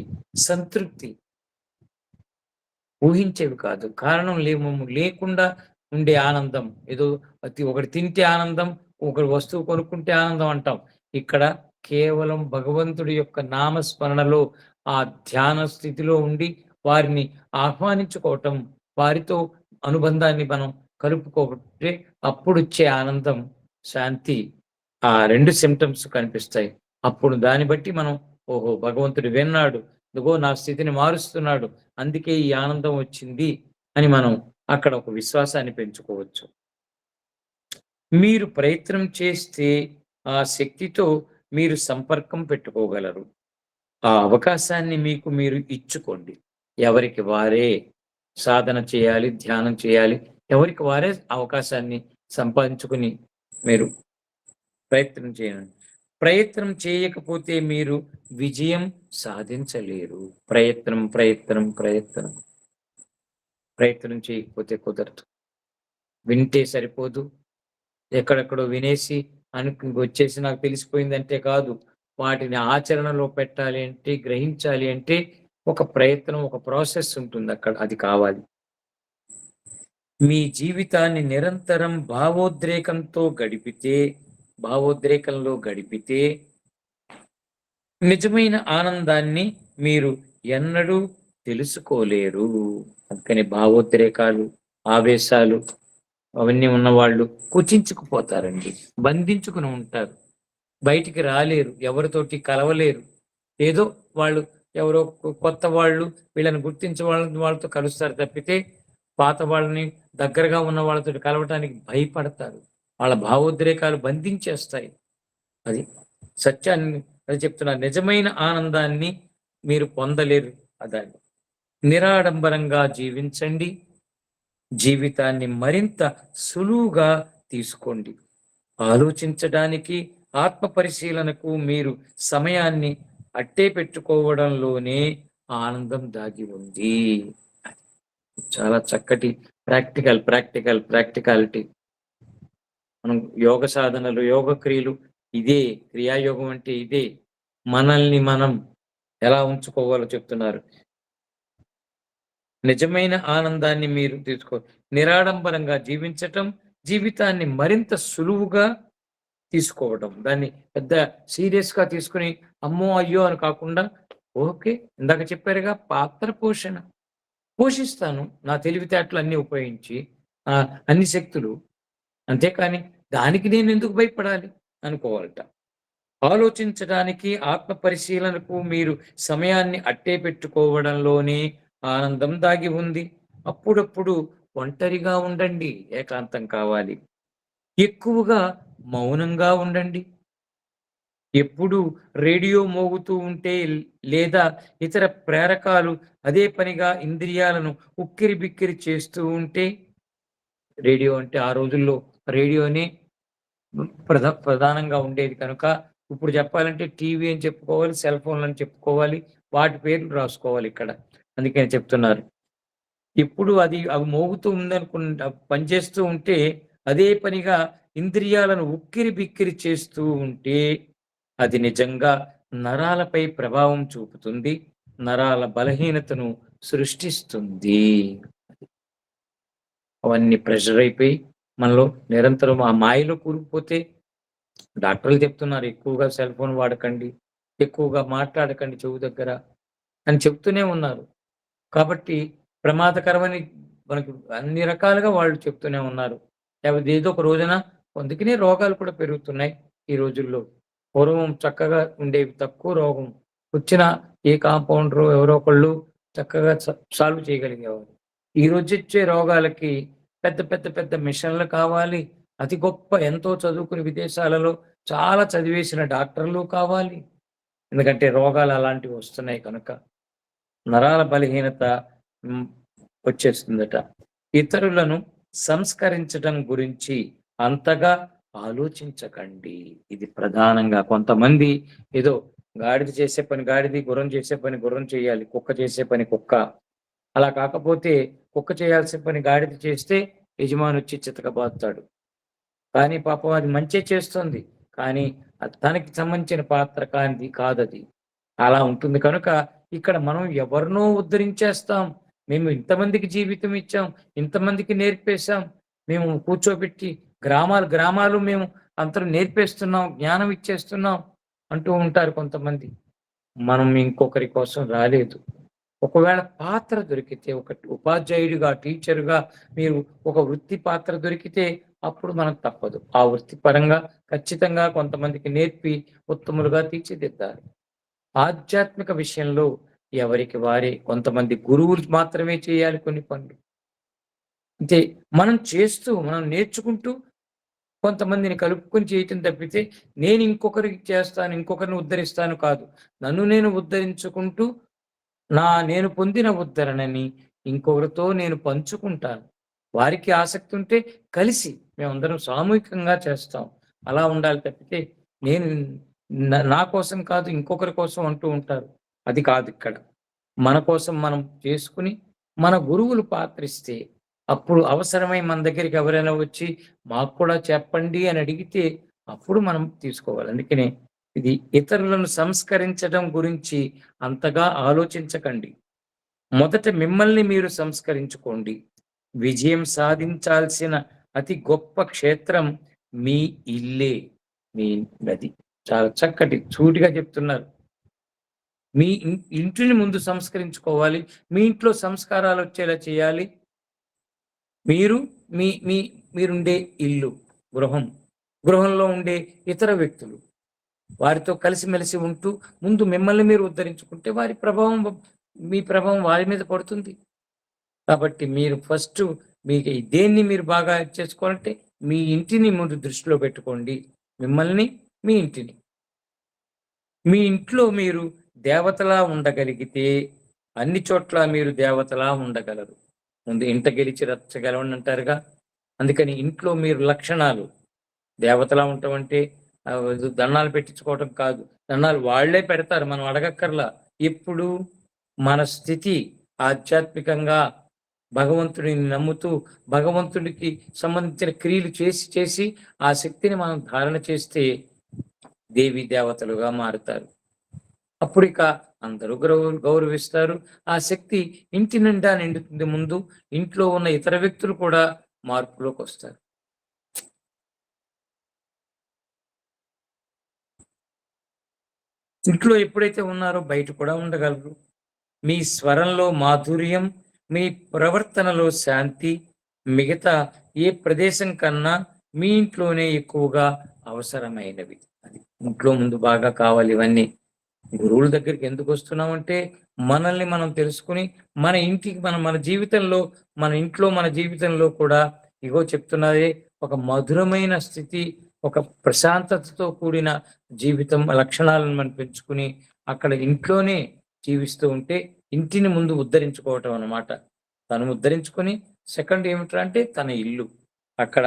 సంతృప్తి ఊహించేవి కాదు. కారణం లేకుండా ఉండే ఆనందం. ఏదో ఒకటి తింటే ఆనందం, ఒకటి వస్తువు కొనుక్కుంటే ఆనందం అంటాం. ఇక్కడ కేవలం భగవంతుడి యొక్క నామస్మరణలో ఆ ధ్యాన స్థితిలో ఉండి వారిని ఆహ్వానించుకోవటం, వారితో అనుబంధాన్ని మనం కలుపుకోబట్టే అప్పుడొచ్చే ఆనందం, శాంతి, ఆ 2 సింప్టమ్స్ కనిపిస్తాయి. అప్పుడు దాన్ని బట్టి మనం ఓహో! భగవంతుడు విన్నాడు. ఇదిగో నా స్థితిని మారుస్తున్నాడు. అందుకే ఈ ఆనందం వచ్చింది అని మనం అక్కడ ఒక విశ్వాసాన్ని పెంచుకోవచ్చు. మీరు ప్రయత్నం చేస్తే ఆ శక్తితో మీరు సంపర్కం పెట్టుకోగలరు. ఆ అవకాశాన్ని మీకు మీరు ఇచ్చుకోండి. ఎవరికి వారే సాధన చేయాలి, ధ్యానం చేయాలి. ఎవరికి వారే అవకాశాన్ని సంపాదించుకుని మీరు ప్రయత్నం చేయండి. ప్రయత్నం చేయకపోతే మీరు విజయం సాధించలేరు. ప్రయత్నం, ప్రయత్నం, ప్రయత్నం. ప్రయత్నం చేయకపోతే కుదరదు. వింటే సరిపోదు. ఎక్కడెక్కడో వినేసి వచ్చేసి నాకు తెలిసిపోయిందంటే కాదు. వాటిని ఆచరణలో పెట్టాలి అంటే, గ్రహించాలి అంటే ఒక ప్రయత్నం, ఒక ప్రాసెస్ ఉంటుందక్కడ. అది కావాలి. మీ జీవితాన్ని నిరంతరం భావోద్రేకంలో గడిపితే నిజమైన ఆనందాన్ని మీరు ఎన్నడూ తెలుసుకోలేరు. అందుకని భావోద్రేకాలు, ఆవేశాలు అవన్నీ ఉన్నవాళ్ళు కుచించుకుపోతారండి. బంధించుకుని ఉంటారు. బయటికి రాలేరు. ఎవరితోటి కలవలేరు. ఏదో వాళ్ళు ఎవరో కొత్త వాళ్ళు వీళ్ళని గుర్తించే వాళ్ళతో కలుస్తారు తప్పితే, పాత వాళ్ళని దగ్గరగా ఉన్న వాళ్ళతోటి కలవటానికి భయపడతారు. వాళ్ళ భావోద్రేకాలు బంధించేస్తాయి. అది సత్యాన్ని అది చెప్తున్నా. నిజమైన ఆనందాన్ని మీరు పొందలేరు. అదాన్ని నిరాడంబరంగా జీవించండి. జీవితాన్ని మరింత సులువుగా తీసుకోండి. ఆలోచించడానికి, ఆత్మ పరిశీలనకు మీరు సమయాన్ని అట్టే పెట్టుకోవడంలోనే ఆనందం దాగి ఉంది. చాలా చక్కటి ప్రాక్టికాలిటీ. మనం యోగ సాధనలు, యోగ క్రియలు ఇదే. క్రియాయోగం అంటే ఇదే. మనల్ని మనం ఎలా ఉంచుకోవాలో చెప్తున్నారు. నిజమైన ఆనందాన్ని మీరు నిరాడంబరంగా జీవించటం, జీవితాన్ని మరింత సులువుగా తీసుకోవడం. దాన్ని పెద్ద సీరియస్‌గా తీసుకొని అమ్మో! అయ్యో! అని కాకుండా ఓకే. ఇందాక చెప్పారుగా పాత్ర పోషణ. పోషిస్తాను. నా తెలివితేటలన్నీ ఉపయోగించి అన్ని శక్తులు. అంతేకాని దానికి నేనెందుకు భయపడాలి అనుకోవాలట. ఆలోచించడానికి, ఆత్మ పరిశీలనకు మీరు సమయాన్ని అట్టే పెట్టుకోవడంలోనే ఆనందం దాగి ఉంది. అప్పుడప్పుడు ఒంటరిగా ఉండండి. ఏకాంతం కావాలి. ఎక్కువగా మౌనంగా ఉండండి. ఎప్పుడు రేడియో మోగుతూ ఉంటే లేదా ఇతర ప్రేరకాలు అదే పనిగా ఇంద్రియాలను ఉక్కిరిబిక్కిరి చేస్తూ ఉంటే, రేడియో అంటే ఆ రోజుల్లో రేడియోనే ప్రధానంగా ఉండేది కనుక, ఇప్పుడు చెప్పాలంటే టీవీ అని చెప్పుకోవాలి, సెల్ ఫోన్‌లని చెప్పుకోవాలి. వాటి పేర్లు రాసుకోవాలి ఇక్కడ. అందుకని చెప్తున్నారు. ఎప్పుడు అవి మోగుతూ పనిచేస్తూ ఉంటే అదే పనిగా ఇంద్రియాలను ఉక్కిరిబిక్కిరి చేస్తూ ఉంటే అది నిజంగా నరాలపై ప్రభావం చూపుతుంది. నరాల బలహీనతను సృష్టిస్తుంది. అవన్నీ ప్రెషర్ అయిపోయి మనలో నిరంతరం ఆ మాయలో కూరుకుపోతే డాక్టర్లు చెప్తున్నారు ఎక్కువగా సెల్ ఫోన్ వాడకండి, ఎక్కువగా మాట్లాడకండి చెవు దగ్గర అని చెప్తూనే ఉన్నారు. కాబట్టి ప్రమాదకరమని మనకు అన్ని రకాలుగా వాళ్ళు చెప్తూనే ఉన్నారు. లేకపోతే ఏదో ఒక రోజున అందుకనే రోగాలు కూడా పెరుగుతున్నాయి ఈ రోజుల్లో. పూర్వం చక్కగా ఉండేవి, తక్కువ రోగం వచ్చిన ఏ కాంపౌండరో ఎవరో ఒకళ్ళు చక్కగా సాల్వ్ చేయగలిగేవారు. ఈ రోజొచ్చే రోగాలకి పెద్ద మిషన్లు కావాలి. అతి గొప్ప ఎంతో చదువుకుని విదేశాలలో చాలా చదివేసిన డాక్టర్లు కావాలి. ఎందుకంటే రోగాలు అలాంటివి వస్తున్నాయి కనుక. నరాల బలహీనత వచ్చేస్తుందట. ఇతరులను సంస్కరించటం గురించి అంతగా ఆలోచించకండి. ఇది ప్రధానంగా కొంతమంది ఏదో గాడిద చేసే పని గాడిద, గుర్రం చేసే పని గుర్రం చేయాలి, కుక్క చేసే పని కుక్క. అలా కాకపోతే కుక్క చేయాల్సిన పని గాడిద చేస్తే యజమాని వచ్చి చితకబాదుతాడు. కానీ పాపం అది మంచే చేస్తుంది. కానీ తనకి సంబంధించిన పాత్ర కాదది. అలా ఉంటుంది కనుక ఇక్కడ మనం ఎవరినో ఉద్ధరించేస్తాం. మేము ఇంతమందికి జీవితం ఇచ్చాం, ఇంతమందికి నేర్పేశాం. మేము కూర్చోబెట్టి గ్రామాలు మేము అందరం నేర్పేస్తున్నాం, జ్ఞానం ఇచ్చేస్తున్నాం అంటూ ఉంటారు కొంతమంది. మనం ఇంకొకరి కోసం రాలేదు. ఒకవేళ పాత్ర దొరికితే, ఒక ఉపాధ్యాయుడిగా, టీచర్‌గా మీరు ఒక వృత్తి పాత్ర దొరికితే అప్పుడు మనకు తప్పదు. ఆ వృత్తిపరంగా ఖచ్చితంగా కొంతమందికి నేర్పి ఉత్తములుగా తీర్చిదిద్దాలి. ఆధ్యాత్మిక విషయంలో ఎవరికి వారే, కొంతమంది గురువులు మాత్రమే చేయాలి కొన్ని పనులు. అంతే. మనం నేర్చుకుంటూ కొంతమందిని కలుపుకొని చేయటం తప్పితే, నేను ఇంకొకరికి చేస్తాను, ఇంకొకరిని ఉద్ధరిస్తాను కాదు. నన్ను నేను ఉద్ధరించుకుంటూ, నేను పొందిన ఉద్ధరణని ఇంకొకరితో నేను పంచుకుంటాను. వారికి ఆసక్తి ఉంటే కలిసి మేమందరం సామూహికంగా చేస్తాం. అలా ఉండాలి తప్పితే, నేను నా కోసం కాదు ఇంకొకరి కోసం అంటూ ఉంటారు. అది కాదిక్కడ. మన కోసం మనం చేసుకొని, మన గురువులు పాత్రిస్తే, అప్పుడు అవసరమై మన దగ్గరికి ఎవరైనా వచ్చి, మాకు కూడా చెప్పండి అని అడిగితే, అప్పుడు మనం తీసుకోవాలి. అందుకనే ఇది ఇతరులను సంస్కరించడం గురించి అంతగా ఆలోచించకండి. మొదట మిమ్మల్ని మీరు సంస్కరించుకోండి. విజయం సాధించాల్సిన అతి గొప్ప క్షేత్రం మీ ఇల్లే. మీ గది. చాలా చక్కటి సూటిగా చెప్తున్నారు. మీ ఇంటిని ముందు సంస్కరించుకోవాలి. మీ ఇంట్లో సంస్కారాలొచ్చేలా చేయాలి. మీరు మీ మీ మీరుండే ఇల్లు, గృహం. గృహంలో ఉండే ఇతర వ్యక్తులు. వారితో కలిసిమెలిసి ఉంటూ ముందు మిమ్మల్ని మీరు ఉద్ధరించుకుంటే మీ ప్రభావం వారి మీద పడుతుంది. కాబట్టి మీరు ఫస్టు మీకు దేన్ని మీరు బాగా చేసుకోవాలంటే మీ ఇంటిని ముందు దృష్టిలో పెట్టుకోండి. మిమ్మల్ని, మీ ఇంటిని. మీ ఇంట్లో మీరు దేవతలా ఉండగలిగితే అన్ని చోట్ల మీరు దేవతలా ఉండగలరు. ముందు ఇంట గెలిచి రచ్చ గెలవండి అంటారుగా. అందుకని ఇంట్లో మీరు లక్షణాలు దేవతలా ఉండటమంటే దండాలు పెట్టించుకోవటం కాదు. దండాలు వాళ్ళే పెడతారు. మనం అడగక్కర్లా. ఎప్పుడు మన స్థితి ఆధ్యాత్మికంగా భగవంతుడిని నమ్ముతూ, భగవంతుడికి సంబంధించిన క్రియలు చేసి, చేసి ఆ శక్తిని మనం ధారణ చేస్తే దేవీ దేవతలుగా మారుతారు. అప్పుడిక అందరూ గౌరవిస్తారు. ఆ శక్తి ఇంటి నిండా నిండుతుంది ముందు. ఇంట్లో ఉన్న ఇతర వ్యక్తులు కూడా మార్పులోకొస్తారు. ఇంట్లో ఎప్పుడైతే ఉన్నారో బయట కూడా ఉండగలరు. మీ స్వరంలో మాధుర్యం, మీ ప్రవర్తనలో శాంతి మిగతా ఏ ప్రదేశం కన్నా మీ ఇంట్లోనే ఎక్కువగా అవసరమైనవి. అది ఇంట్లో ముందు బాగా కావాలి ఇవన్నీ. గురువుల దగ్గరికి ఎందుకు వస్తున్నామంటే, మనల్ని మనం తెలుసుకొని, మన ఇంటికి మన జీవితంలో, మన ఇంట్లో మన జీవితంలో కూడా ఇగో చెప్తున్నదే ఒక మధురమైన స్థితి, ఒక ప్రశాంతతతో కూడిన జీవితం లక్షణాలను మనం పెంచుకుని, అక్కడ ఇంట్లోనే జీవిస్తూ ఉంటే, ఇంటిని ముందు ఉద్ధరించుకోవటం అన్నమాట. తను ఉద్ధరించుకొని, సెకండ్ ఏమిట్రా అంటే తన ఇల్లు అక్కడ.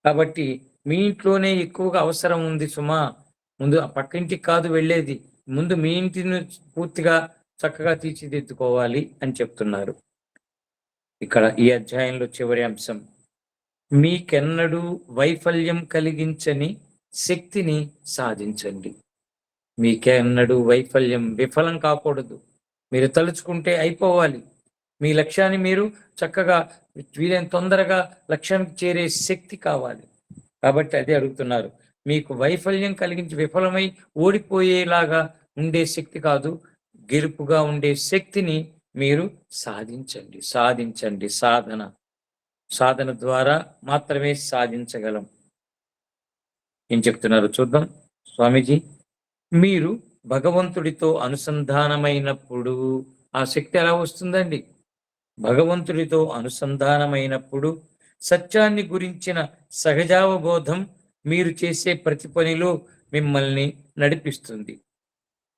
కాబట్టి మీ ఇంట్లోనే ఎక్కువగా అవసరం ఉంది సుమా. ముందు ఆ పక్కింటికి కాదు వెళ్ళేది. ముందు మీ ఇంటిని పూర్తిగా చక్కగా తీర్చిదిద్దుకోవాలి అని చెప్తున్నారు. ఇక్కడ ఈ అధ్యాయంలో చివరి అంశం. మీకెన్నడూ వైఫల్యం కలిగించని శక్తిని సాధించండి. మీకెన్నడూ విఫలం కాకూడదు. మీరు తలుచుకుంటే అయిపోవాలి. మీ లక్ష్యాన్ని మీరు చక్కగా వీలైన తొందరగా లక్ష్యానికి చేరే శక్తి కావాలి. కాబట్టి అదే అడుగుతున్నారు. మీకు వైఫల్యం కలిగించి విఫలమై ఓడిపోయేలాగా ఉండే శక్తి కాదు, గెలుపుగా ఉండే శక్తిని మీరు సాధించండి. సాధించండి. సాధన ద్వారా మాత్రమే సాధించగలం. ఏం చెప్తున్నారు చూద్దాం స్వామీజీ. మీరు భగవంతుడితో అనుసంధానమైనప్పుడు ఆ శక్తి ఎలా వస్తుందండి? భగవంతుడితో అనుసంధానమైనప్పుడు సత్యాన్ని గురించిన సహజావబోధం మీరు చేసే ప్రతి పనిలో మిమ్మల్ని నడిపిస్తుంది.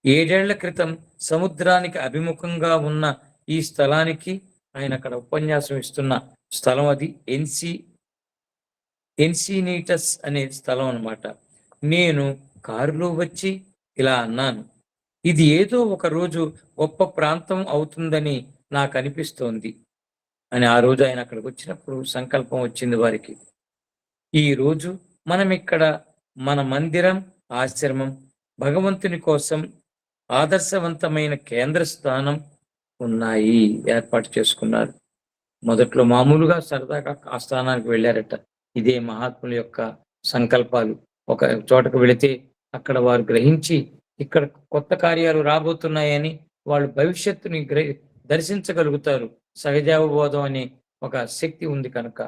7 ఏళ్ల క్రితం సముద్రానికి అభిముఖంగా ఉన్న ఈ స్థలానికి, ఆయన అక్కడ ఉపన్యాసం ఇస్తున్న స్థలం అది ఎన్సీనీటస్ అనే స్థలం అన్నమాట. నేను కారులో వచ్చి ఇలా అన్నాను, ఇది ఏదో ఒక రోజు గొప్ప ప్రాంతం అవుతుందని నాకు అనిపిస్తోంది అని. ఆ రోజు ఆయన అక్కడికి వచ్చినప్పుడు సంకల్పం వచ్చింది వారికి. ఈ రోజు మనం ఇక్కడ మన మందిరం, ఆశ్రమం భగవంతుని కోసం ఆదర్శవంతమైన కేంద్ర స్థానం ఉన్నాయి, ఏర్పాటు చేసుకున్నారు. మొదట్లో మామూలుగా సరదాగా ఆ స్థానానికి వెళ్ళారట. ఇదే మహాత్ముల యొక్క సంకల్పాలు. ఒక చోటకు వెళితే అక్కడ వారు గ్రహించి ఇక్కడ కొత్త కార్యాలు రాబోతున్నాయని వాళ్ళు భవిష్యత్తుని దర్శించగలుగుతారు. సహజావబోధం అనే ఒక శక్తి ఉంది కనుక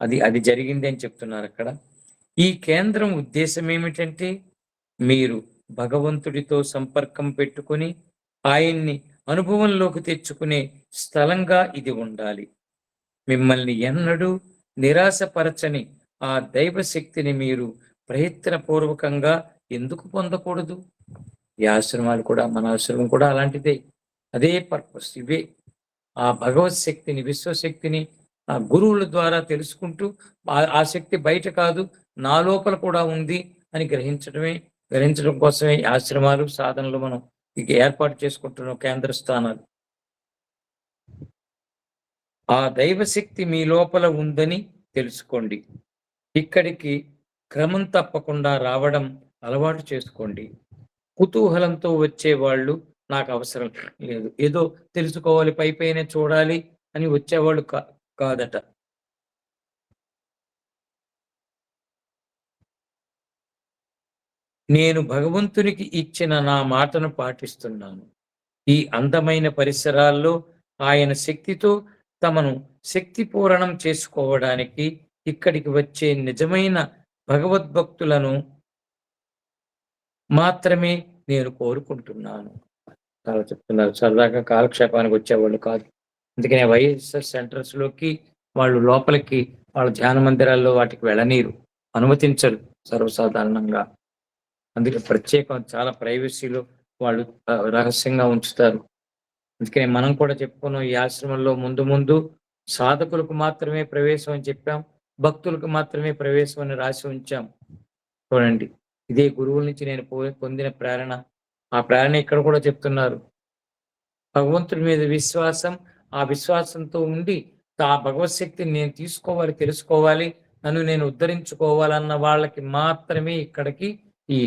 అది అది జరిగింది అని చెప్తున్నారు అక్కడ. ఈ కేంద్రం ఉద్దేశం ఏమిటంటే మీరు భగవంతుడితో సంపర్కం పెట్టుకొని ఆయన్ని అనుభవంలోకి తెచ్చుకునే స్థలంగా ఇది ఉండాలి. మిమ్మల్ని ఎన్నడూ నిరాశపరచని ఆ దైవ శక్తిని మీరు ప్రయత్నపూర్వకంగా ఎందుకు పొందకూడదు? ఈ ఆశ్రమాలు కూడా, మన ఆశ్రమం కూడా అలాంటిదే. అదే పర్పస్, ఇవే ఆ భగవత్ శక్తిని, విశ్వశక్తిని ఆ గురువుల ద్వారా తెలుసుకుంటూ ఆ శక్తి బయట కాదు, నా లోపల కూడా ఉంది అని గ్రహించడం కోసమే ఈ ఆశ్రమాలు, సాధనలు మనం ఇక ఏర్పాటు చేసుకుంటున్నాం, కేంద్ర స్థానాలు. ఆ దైవశక్తి మీ లోపల ఉందని తెలుసుకోండి. ఇక్కడికి క్రమం తప్పకుండా రావడం అలవాటు చేసుకోండి. కుతూహలంతో వచ్చేవాళ్ళు నాకు అవసరం లేదు, ఏదో తెలుసుకోవాలి, పైపైనే చూడాలి అని వచ్చేవాళ్ళు కాదట. నేను భగవంతునికి ఇచ్చిన నా మాటను పాటిస్తున్నాను. ఈ అందమైన పరిసరాల్లో ఆయన శక్తితో తమను శక్తి పూరణం చేసుకోవడానికి ఇక్కడికి వచ్చే నిజమైన భగవద్భక్తులను మాత్రమే నేను కోరుకుంటున్నాను. చాలా చెప్తున్నారు, సరదాగా కాలక్షేపానికి వచ్చేవాళ్ళు కాదు. అందుకనే వైఎస్ఆర్ సెంటర్స్ లోకి వాళ్ళు లోపలికి వాళ్ళ ధ్యాన మందిరాల్లో వాటికి వెళ్ళనీరు, అనుమతించరు సర్వసాధారణంగా. అందుకే ప్రత్యేకం, చాలా ప్రైవసీలో వాళ్ళు రహస్యంగా ఉంచుతారు. అందుకనే మనం కూడా చెప్పుకున్నాం, ఈ ఆశ్రమంలో ముందు ముందు సాధకులకు మాత్రమే ప్రవేశం అని చెప్పాం, భక్తులకు మాత్రమే ప్రవేశం అని రాసి ఉంచాం. చూడండి, ఇదే గురువుల నుంచి నేను పొందిన ప్రేరణ. ఆ ప్రేరణ ఇక్కడ కూడా చెప్తున్నారు. భగవంతుడి మీద విశ్వాసం, ఆ విశ్వాసంతో ఉండి ఆ భగవత్ శక్తిని నేను తీసుకోవాలి, తెలుసుకోవాలి, నన్ను నేను ఉద్ధరించుకోవాలన్న వాళ్ళకి మాత్రమే ఇక్కడికి, ఈ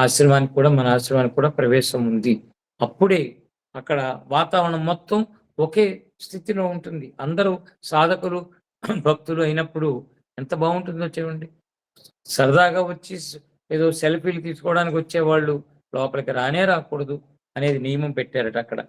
ఆశ్రమానికి కూడా, మన ఆశ్రమానికి కూడా ప్రవేశం ఉంది. అప్పుడే అక్కడ వాతావరణం మొత్తం ఒకే స్థితిలో ఉంటుంది. అందరూ సాధకులు, భక్తులు అయినప్పుడు ఎంత బాగుంటుందో చూడండి. సరదాగా వచ్చి ఏదో సెల్ఫీలు తీసుకోవడానికి వచ్చేవాళ్ళు లోపలికి రానే రాకూడదు అనేది నియమం పెట్టారట అక్కడ.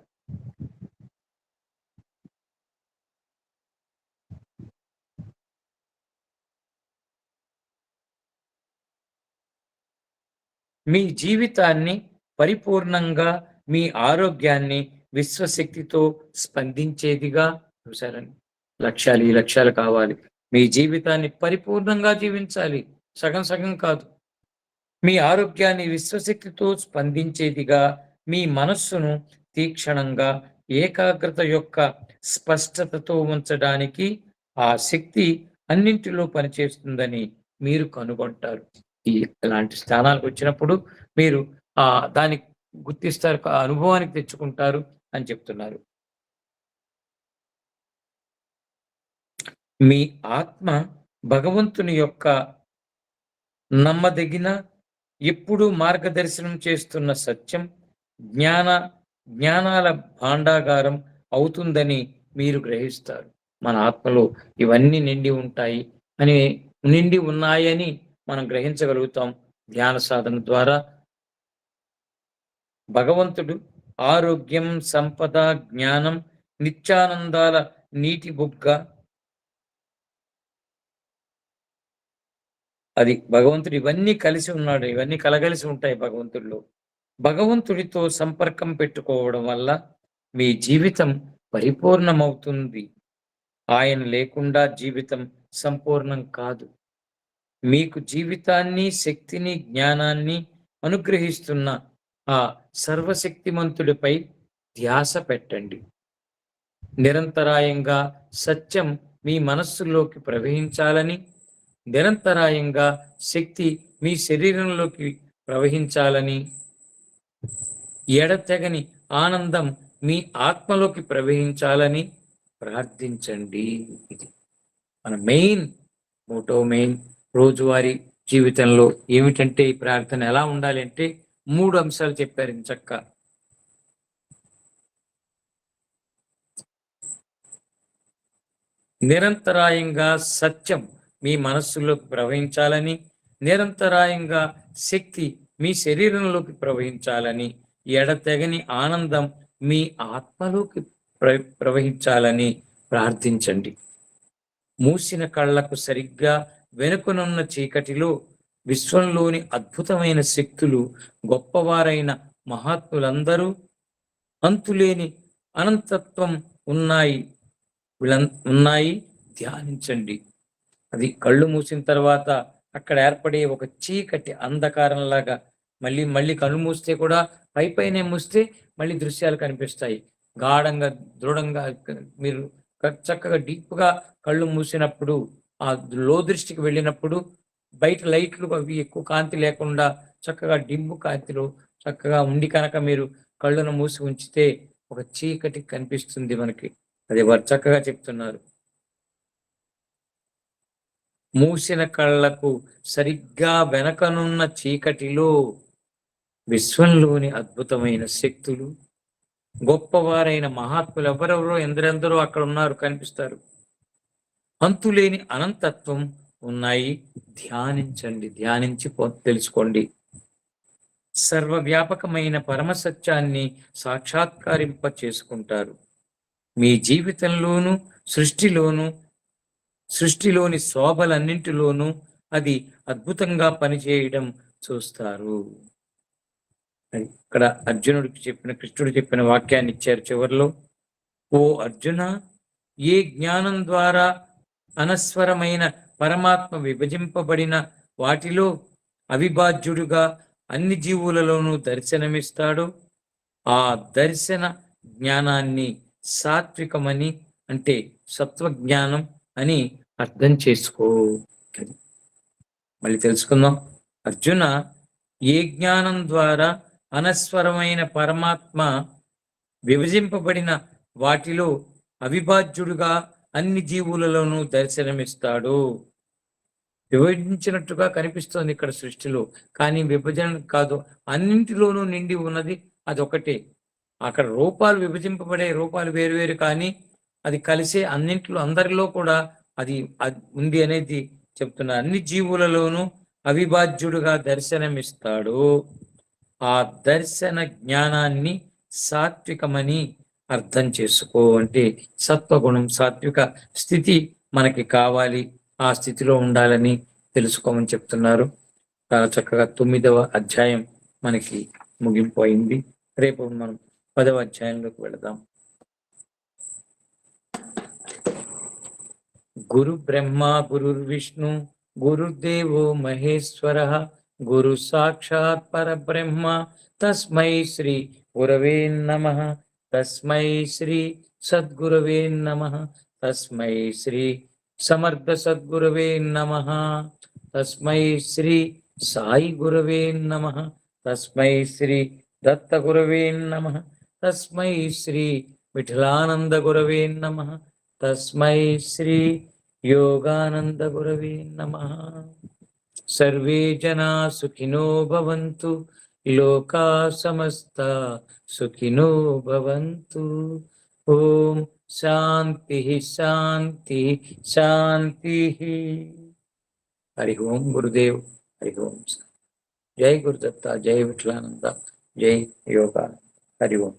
మీ జీవితాన్ని పరిపూర్ణంగా, మీ ఆరోగ్యాన్ని విశ్వశక్తితో స్పందించేదిగా చూశారని. లక్ష్యాలు, ఈ లక్ష్యాలు కావాలి. మీ జీవితాన్ని పరిపూర్ణంగా జీవించాలి, సగం సగం కాదు. మీ ఆరోగ్యాన్ని విశ్వశక్తితో స్పందించేదిగా, మీ మనస్సును తీక్షణంగా, ఏకాగ్రత యొక్క స్పష్టతతో ఉంచడానికి ఆ శక్తి అన్నింటిలో పనిచేస్తుందని మీరు కనుగొంటారు. ఇలాంటి స్థానాలకు వచ్చినప్పుడు మీరు దాన్ని గుర్తిస్తారు, అనుభవానికి తెచ్చుకుంటారు అని చెప్తున్నారు. మీ ఆత్మ భగవంతుని యొక్క నమ్మదగిన, ఎప్పుడూ మార్గదర్శనం చేస్తున్న సత్యం, జ్ఞానాల భాండాగారం అవుతుందని మీరు గ్రహిస్తారు. మన ఆత్మలో ఇవన్నీ నిండి ఉన్నాయని మనం గ్రహించగలుగుతాం ధ్యాన సాధన ద్వారా. భగవంతుడు ఆరోగ్యం, సంపద, జ్ఞానం, నిత్యానందాల నీటి బుగ్గ. అది భగవంతుడు ఇవన్నీ కలిసి ఉన్నాడు, ఇవన్నీ కలగలిసి ఉంటాయి భగవంతుడిలో. భగవంతుడితో సంపర్కం పెట్టుకోవడం వల్ల మీ జీవితం పరిపూర్ణమవుతుంది. ఆయన లేకుండా జీవితం సంపూర్ణం కాదు. మీకు జీవితాన్ని, శక్తిని, జ్ఞానాన్ని అనుగ్రహిస్తున్న ఆ సర్వశక్తిమంతుడిపై ధ్యాస పెట్టండి. నిరంతరాయంగా సత్యం మీ మనస్సులోకి ప్రవహించాలని, నిరంతరాయంగా శక్తి మీ శరీరంలోకి ప్రవహించాలని, ఎడతెగని ఆనందం మీ ఆత్మలోకి ప్రవహించాలని ప్రార్థించండి. ఇది మన మెయిన్ రోజువారీ జీవితంలో ఏమిటంటే, ఈ ప్రార్థన ఎలా ఉండాలి అంటే 3 అంశాలు చెప్పారు ఇంచక్క. నిరంతరాయంగా సత్యం మీ మనస్సులోకి ప్రవహించాలని, నిరంతరాయంగా శక్తి మీ శరీరంలోకి ప్రవహించాలని, ఎడతెగని ఆనందం మీ ఆత్మలోకి ప్రవహించాలని ప్రార్థించండి. మూసిన కళ్ళకు సరిగ్గా వెనుకనున్న చీకటిలో విశ్వంలోని అద్భుతమైన శక్తులు, గొప్పవారైన మహాత్ములందరూ, అంతులేని అనంతత్వం ఉన్నాయి ఉన్నాయి ధ్యానించండి. అది కళ్ళు మూసిన తర్వాత అక్కడ ఏర్పడే ఒక చీకటి అంధకారంలాగా, మళ్ళీ మళ్ళీ కళ్ళు మూస్తే కూడా పైనే మూస్తే మళ్ళీ దృశ్యాలు కనిపిస్తాయి. గాఢంగా దృఢంగా మీరు చక్కగా డీప్గా కళ్ళు మూసినప్పుడు, ఆ లో దృష్టికి వెళ్ళినప్పుడు బయట లైట్లు అవి ఎక్కువ కాంతి లేకుండా చక్కగా డిమ్ము కాంతిలో చక్కగా ఉండి కనుక మీరు కళ్ళను మూసి ఉంచితే ఒక చీకటి కనిపిస్తుంది మనకి. అది వారు చక్కగా చెప్తున్నారు. మూసిన కళ్ళకు సరిగ్గా వెనకనున్న చీకటిలో విశ్వంలోని అద్భుతమైన శక్తులు, గొప్పవారైన మహాత్ములు ఎవరెవరో ఎందరెందరో అక్కడ ఉన్నారు, కనిపిస్తారు. అంతులేని అనంతత్వం ఉన్నాయి, ధ్యానించండి, ధ్యానించి తెలుసుకోండి. సర్వవ్యాపకమైన పరమసత్యాన్ని సాక్షాత్కరింప చేసుకుంటారు. మీ జీవితంలోనూ సృష్టిలోని శోభలన్నింటిలోనూ అది అద్భుతంగా పనిచేయడం చూస్తారు. ఇక్కడ కృష్ణుడు చెప్పిన వాక్యాన్ని ఇచ్చారు చివరిలో. ఓ అర్జున, ఏ జ్ఞానం ద్వారా అనస్వరమైన పరమాత్మ విభజింపబడిన వాటిలో అవిభాజ్యుడుగా అన్ని జీవులలోనూ దర్శనమిస్తాడో ఆ దర్శన జ్ఞానాన్ని సాత్వికమని, అంటే సత్వజ్ఞానం అని అర్థం చేసుకో. మళ్ళీ తెలుసుకుందాం. అర్జున, ఏ జ్ఞానం ద్వారా అనస్వరమైన పరమాత్మ విభజింపబడిన వాటిలో అవిభాజ్యుడుగా అన్ని జీవులలోనూ దర్శనమిస్తాడు. విభజించినట్టుగా కనిపిస్తోంది ఇక్కడ సృష్టిలో, కానీ విభజన కాదు, అన్నింటిలోనూ నిండి ఉన్నది అదొకటే. అక్కడ రూపాలు విభజింపబడే రూపాలు వేరువేరు, కానీ అది కలిసే అన్నింటిలో అందరిలో కూడా అది ఉంది అనేది చెప్తున్నారు. అన్ని జీవులలోనూ అవిభాజ్యుడుగా దర్శనమిస్తాడు. ఆ దర్శన జ్ఞానాన్ని సాత్వికమని అర్థం చేసుకో. అంటే సత్వగుణం, సాత్విక స్థితి మనకి కావాలి, ఆ స్థితిలో ఉండాలని తెలుసుకోమని చెప్తున్నారు. చాలా చక్కగా 9వ అధ్యాయం మనకి ముగింపు అయింది. రేపు మనం 10వ అధ్యాయంలోకి వెళదాం. గురు బ్రహ్మ గురుర్విష్ణు గురుదేవో మహేశ్వర గురు సాక్షాత్ పరబ్రహ్మ తస్మై శ్రీ గురవే నమః. తస్మై శ్రీ సద్గురవే నమః. తస్మై శ్రీ సమర్థ సద్గురవే నమః. తస్మై శ్రీ సాయి గురవే నమః. తస్మై శ్రీ దత్త గురవే నమః. తస్మై శ్రీ విఠలానంద గురవే నమః. తస్మై శ్రీ యోగానంద గురవే నమః. సర్వే జనా సుఖినో భవంతు, లోకా సమస్త సుఖినో భవంతు. ఓం శాంతి శాంతి శాంతి. హరి ఓం గురుదేవ్. హరి ఓం. జై గురుదత్త, జై విఠలానంద, జై యోగా. హరి ఓం.